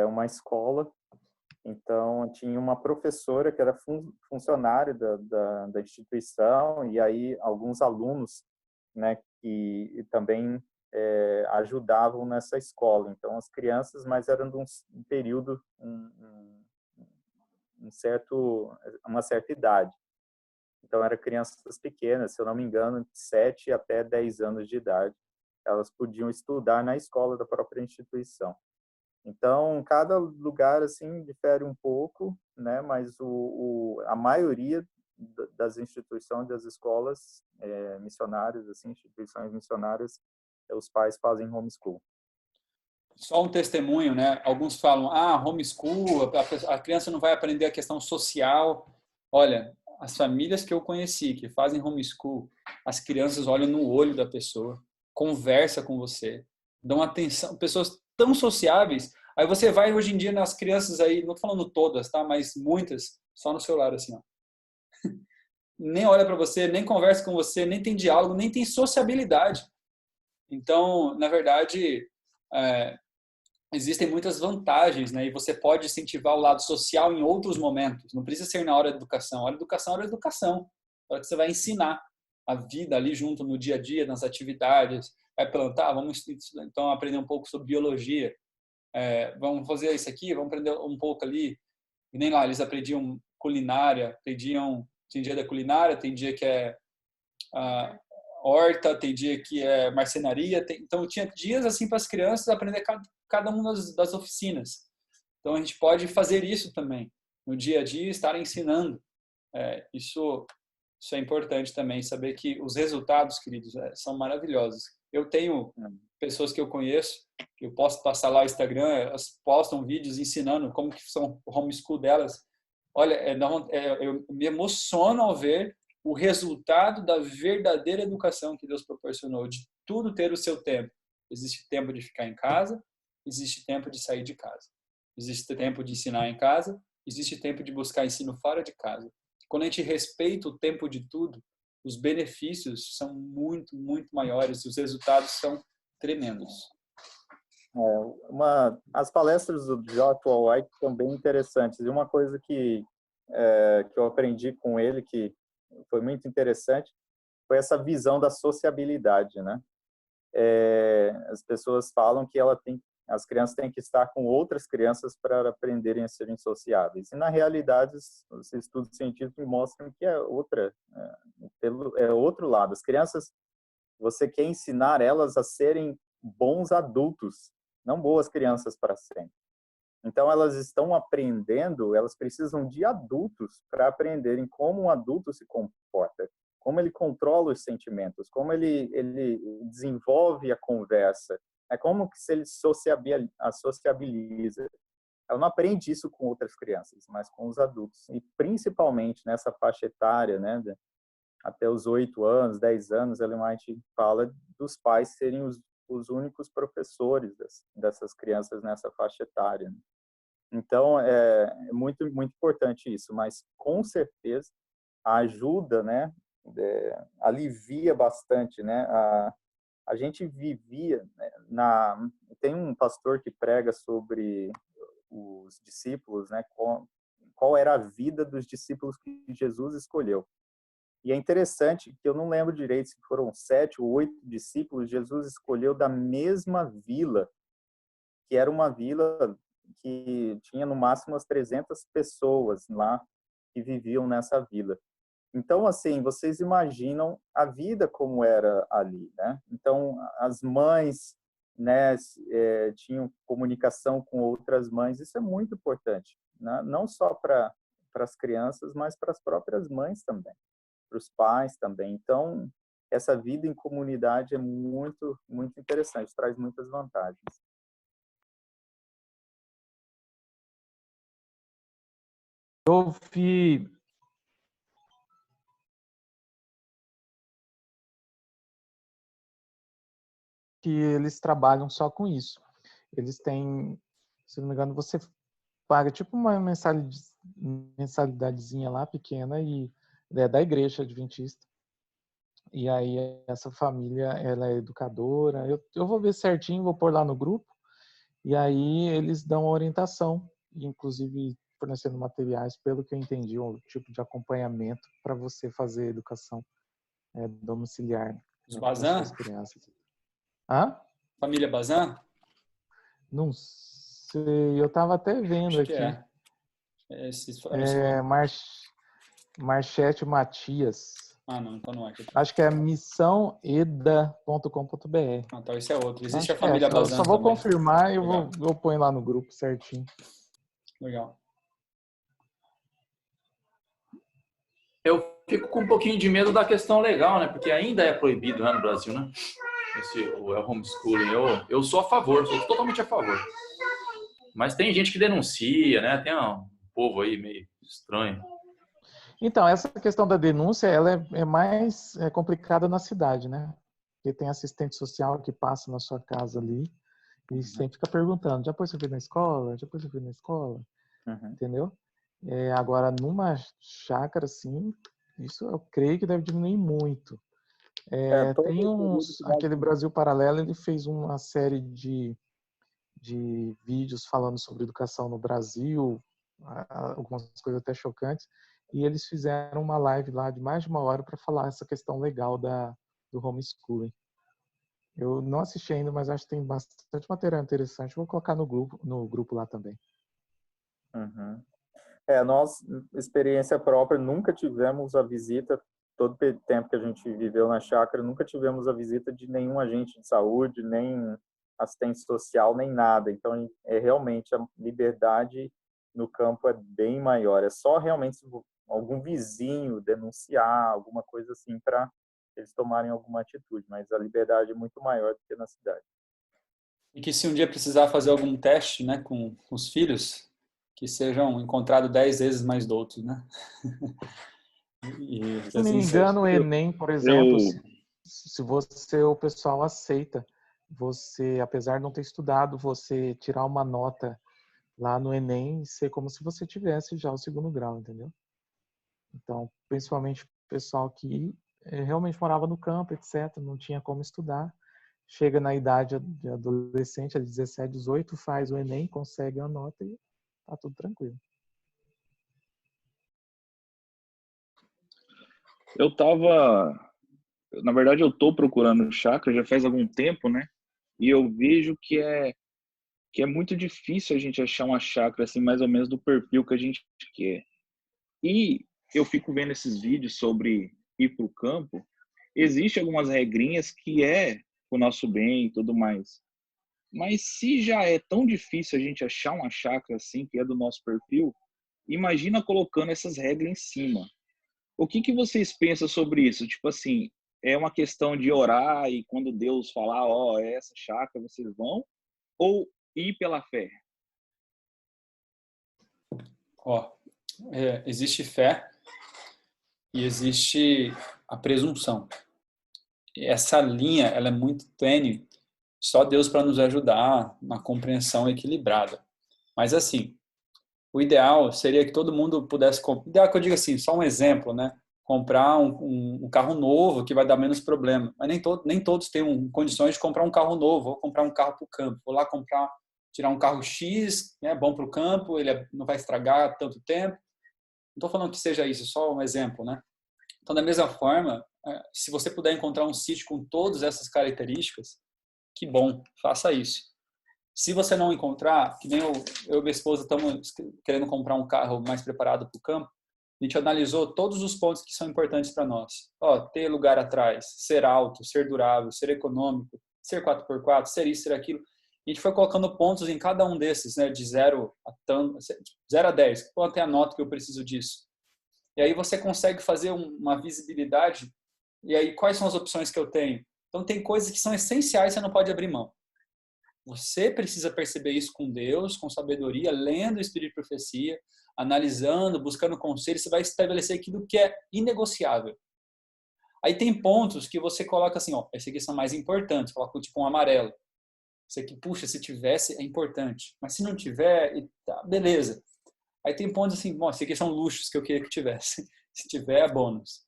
uma escola. Então, tinha uma professora que era funcionária da instituição, e aí alguns alunos, né, que também ajudavam nessa escola. Então, as crianças, mas eram de um período, uma certa idade. Então, eram crianças pequenas, se eu não me engano, de 7 até 10 anos de idade. Elas podiam estudar na escola da própria instituição. Então, cada lugar assim difere um pouco, né? Mas a maioria das instituições, das escolas missionárias, assim, instituições missionárias, os pais fazem homeschool. Só um testemunho, né? Alguns falam, homeschool, a criança não vai aprender a questão social. Olha, as famílias que eu conheci que fazem homeschool, as crianças olham no olho da pessoa, conversa com você, dão atenção, pessoas tão sociáveis. Aí você vai hoje em dia nas crianças aí, não tô falando todas, tá? Mas muitas, só no celular assim, ó. Nem olha para você, nem conversa com você, nem tem diálogo, nem tem sociabilidade. Então, na verdade, existem muitas vantagens, né? E você pode incentivar o lado social em outros momentos. Não precisa ser na hora da educação. A hora da educação é a hora da educação. A hora que você vai ensinar a vida ali junto no dia a dia, nas atividades. Vai plantar, vamos então aprender um pouco sobre biologia. Vamos fazer isso aqui, vamos aprender um pouco ali. E nem lá, eles aprendiam culinária, tem dia da culinária, tem dia que é horta, tem dia que é marcenaria. Então tinha dias assim para as crianças aprender cada uma das oficinas. Então a gente pode fazer isso também no dia a dia, estar ensinando. Isso é importante também, saber que os resultados, queridos, são maravilhosos. Eu tenho pessoas que eu conheço, que eu posso passar lá no Instagram, elas postam vídeos ensinando como que são o homeschool delas. Olha, eu me emociono ao ver o resultado da verdadeira educação que Deus proporcionou, de tudo ter o seu tempo. Existe tempo de ficar em casa, existe tempo de sair de casa. Existe tempo de ensinar em casa, existe tempo de buscar ensino fora de casa. Quando a gente respeita o tempo de tudo, os benefícios são muito, muito maiores e os resultados são tremendos. As palestras do Joshua White são bem interessantes. E uma coisa que eu aprendi com ele, que foi muito interessante, foi essa visão da sociabilidade, né? As pessoas falam que as crianças têm que estar com outras crianças para aprenderem a serem sociáveis. E, na realidade, os estudos científicos mostram que é outro lado. As crianças, você quer ensinar elas a serem bons adultos, não boas crianças para sempre. Então, elas estão aprendendo, elas precisam de adultos para aprenderem como um adulto se comporta, como ele controla os sentimentos, como ele desenvolve a conversa, é como que se ele sociabiliza. Ela não aprende isso com outras crianças, mas com os adultos. E principalmente nessa faixa etária, né, até os 8 anos, 10 anos, Ellen White fala dos pais serem os únicos professores dessas crianças nessa faixa etária, né? Então, é muito, muito importante isso, mas com certeza a ajuda, né, alivia bastante, né? A gente vivia, né, tem um pastor que prega sobre os discípulos, né, qual era a vida dos discípulos que Jesus escolheu. E é interessante que eu não lembro direito se foram 7 ou 8 discípulos, Jesus escolheu da mesma vila, que era uma vila que tinha no máximo umas 300 pessoas lá que viviam nessa vila. Então, assim, vocês imaginam a vida como era ali, né? Então, as mães, né, tinham comunicação com outras mães, isso é muito importante, né? Não só para as crianças, mas para as próprias mães também, para os pais também. Então, essa vida em comunidade é muito, muito interessante, traz muitas vantagens. Eu vi que eles trabalham só com isso. Eles têm, se não me engano, você paga tipo uma mensalidadezinha lá pequena e é da igreja adventista. E aí essa família, ela é educadora. Eu vou ver certinho, vou pôr lá no grupo. E aí eles dão orientação, inclusive fornecendo materiais, pelo que eu entendi, um tipo de acompanhamento para você fazer educação domiciliar, Os né, para Bazan? suas crianças. Hã? Família Bazan? Não sei, eu estava até vendo Acho que aqui. é. Esse... Marchete Matias. Ah, não, então não é. Acho que é missãoeda.com.br. Ah, então esse é outro. Existe a Acho que é. família Bazan Só vou também. confirmar e Legal. eu ponho lá no grupo certinho. Legal. Eu fico com um pouquinho de medo da questão legal, né? Porque ainda é proibido, né, no Brasil, né? O homeschooling. Eu sou a favor, sou totalmente a favor. Mas tem gente que denuncia, né? Tem um povo aí meio estranho. Então, essa questão da denúncia, ela é mais complicada na cidade, né? Porque tem assistente social que passa na sua casa ali e sempre fica perguntando, já pôs seu filho na escola? Já pôs seu filho na escola? Uhum. Entendeu? Agora, numa chácara, assim, isso eu creio que deve diminuir muito. Tem aquele Brasil Paralelo, ele fez uma série de vídeos falando sobre educação no Brasil, algumas coisas até chocantes, e eles fizeram uma live lá de mais de 1 hora para falar essa questão legal do homeschooling. Eu não assisti ainda, mas acho que tem bastante material interessante. Vou colocar no grupo lá também. Uhum. Nós, experiência própria, nunca tivemos a visita, todo o tempo que a gente viveu na chácara, nunca tivemos a visita de nenhum agente de saúde, nem assistente social, nem nada. Então, realmente a liberdade no campo é bem maior. É só realmente se algum vizinho denunciar, alguma coisa assim, para eles tomarem alguma atitude, mas a liberdade é muito maior do que na cidade. E que se um dia precisar fazer algum teste, né, com os filhos, que sejam encontrados 10 vezes mais doutos, né? E Se não me engano, o Enem, por exemplo, se o pessoal aceita você, apesar de não ter estudado, você tirar uma nota lá no Enem, ser como se você tivesse já o 2º grau, entendeu? Então, principalmente o pessoal que realmente morava no campo, etc., não tinha como estudar, chega na idade de adolescente, de 17, 18, faz o Enem, consegue a nota e tá tudo tranquilo. Na verdade, eu tô procurando chácara já faz algum tempo, né? E eu vejo que é muito difícil a gente achar uma chácara assim, mais ou menos do perfil que a gente quer. E eu fico vendo esses vídeos sobre ir para o campo. Existem algumas regrinhas que é o nosso bem e tudo mais. Mas se já é tão difícil a gente achar uma chácara assim, que é do nosso perfil, imagina colocando essas regras em cima. O que vocês pensam sobre isso? Tipo assim, é uma questão de orar e quando Deus falar, ó, é essa chácara, vocês vão? Ou ir pela fé? Ó, existe fé e existe a presunção. Essa linha, ela é muito tênue, só Deus para nos ajudar na compreensão equilibrada. Mas assim, o ideal seria que todo mundo pudesse, ideal que eu digo assim, só um exemplo, né? Comprar um carro novo que vai dar menos problema. Mas nem todos têm condições de comprar um carro novo, ou comprar um carro para o campo. Vou lá tirar um carro X, né, bom para o campo, ele não vai estragar tanto tempo. Não estou falando que seja isso, só um exemplo, né? Então, da mesma forma, se você puder encontrar um sítio com todas essas características, que bom, faça isso. Se você não encontrar, que nem eu e minha esposa estamos querendo comprar um carro mais preparado para o campo, a gente analisou todos os pontos que são importantes para nós. Ter lugar atrás, ser alto, ser durável, ser econômico, ser 4x4, ser isso, ser aquilo. A gente foi colocando pontos em cada um desses, né, de 0 a 10. Quanto é a nota que eu preciso disso? E aí você consegue fazer uma visibilidade. E aí, quais são as opções que eu tenho? Então, tem coisas que são essenciais, você não pode abrir mão. Você precisa perceber isso com Deus, com sabedoria, lendo o Espírito de Profecia, analisando, buscando conselho, você vai estabelecer aquilo que é inegociável. Aí tem pontos que você coloca assim, esses aqui são mais importantes, coloca tipo um amarelo. Isso aqui, puxa, se tivesse, é importante. Mas se não tiver, tá, beleza. Aí tem pontos assim, esses aqui são luxos que eu queria que tivesse. Se tiver, é bônus.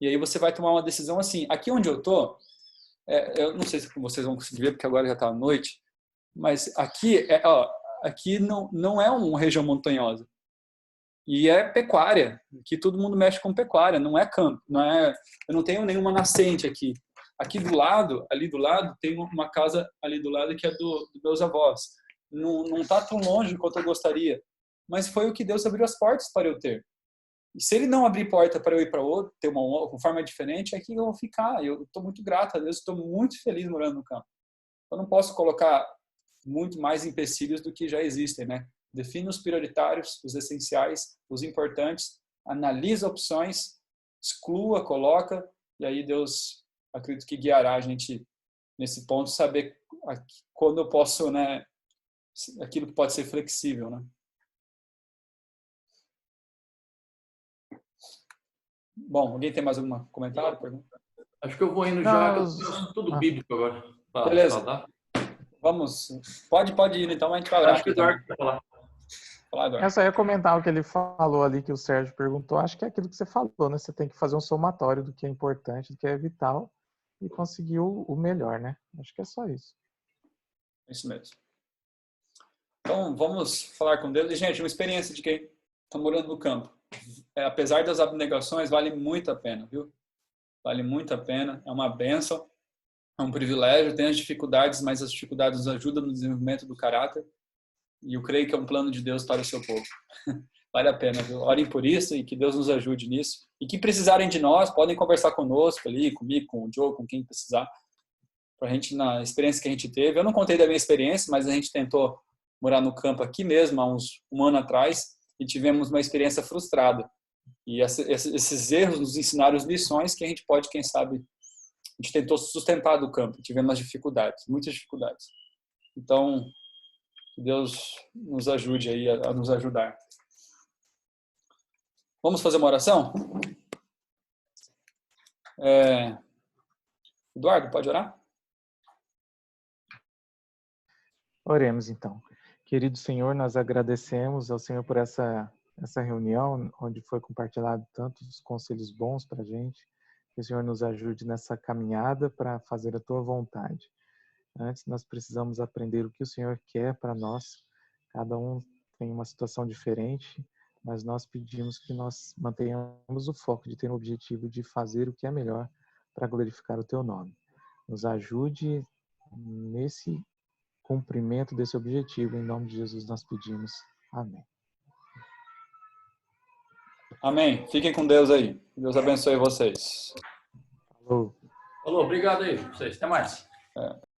E aí você vai tomar uma decisão assim. Aqui onde eu tô, eu não sei se vocês vão conseguir ver, porque agora já está à noite, mas aqui não é uma região montanhosa. E é pecuária. Aqui todo mundo mexe com pecuária, não é campo. Eu não tenho nenhuma nascente aqui. Aqui do lado, ali do lado, tem uma casa ali do lado que é dos meus avós. Não está tão longe quanto eu gostaria. Mas foi o que Deus abriu as portas para eu ter. E se ele não abrir porta para eu ir para outro, ter uma forma diferente, é que eu vou ficar. Eu estou muito grato a Deus, estou muito feliz morando no campo. Eu não posso colocar muito mais empecilhos do que já existem, né? Defina os prioritários, os essenciais, os importantes, analisa opções, exclua, coloca, e aí Deus, acredito que guiará a gente nesse ponto, saber quando eu posso, né? Aquilo que pode ser flexível, né? Bom, alguém tem mais algum comentário? Pergunta? Acho que eu vou indo já, que eu tenho tudo bíblico agora. Beleza. Vamos. Pode ir, então a gente vai orar. Acho que o Eduardo vai falar. Eu só ia comentar o que ele falou ali, que o Sérgio perguntou. Acho que é aquilo que você falou, né? Você tem que fazer um somatório do que é importante, do que é vital e conseguir o melhor, né? Acho que é só isso. Isso mesmo. Então, vamos falar com Deus. E, gente, uma experiência de quem está morando no campo. Apesar das abnegações, vale muito a pena, viu? Vale muito a pena. É uma bênção, é um privilégio. Tem as dificuldades, mas as dificuldades nos ajudam no desenvolvimento do caráter. E eu creio que é um plano de Deus para o seu povo. Vale a pena, viu? Orem por isso e que Deus nos ajude nisso. E que precisarem de nós, podem conversar conosco ali, comigo, com o Joe, com quem precisar. Para a gente, na experiência que a gente teve. Eu não contei da minha experiência, mas a gente tentou morar no campo aqui mesmo, há um ano atrás, e tivemos uma experiência frustrada. E esses erros nos ensinaram as lições que a gente pode, quem sabe, a gente tentou sustentar do campo. Tivemos dificuldades, muitas dificuldades. Então, que Deus nos ajude aí a nos ajudar. Vamos fazer uma oração? Eduardo, pode orar? Oremos então. Querido Senhor, nós agradecemos ao Senhor por essa reunião, onde foi compartilhado tantos conselhos bons para a gente. Que o Senhor nos ajude nessa caminhada para fazer a Tua vontade. Antes, nós precisamos aprender o que o Senhor quer para nós. Cada um tem uma situação diferente, mas nós pedimos que nós mantenhamos o foco de ter o objetivo de fazer o que é melhor para glorificar o Teu nome. Nos ajude nesse cumprimento desse objetivo. Em nome de Jesus nós pedimos. Amém. Amém. Fiquem com Deus aí. Deus abençoe vocês. Falou. Falou, obrigado aí. Vocês. Até mais.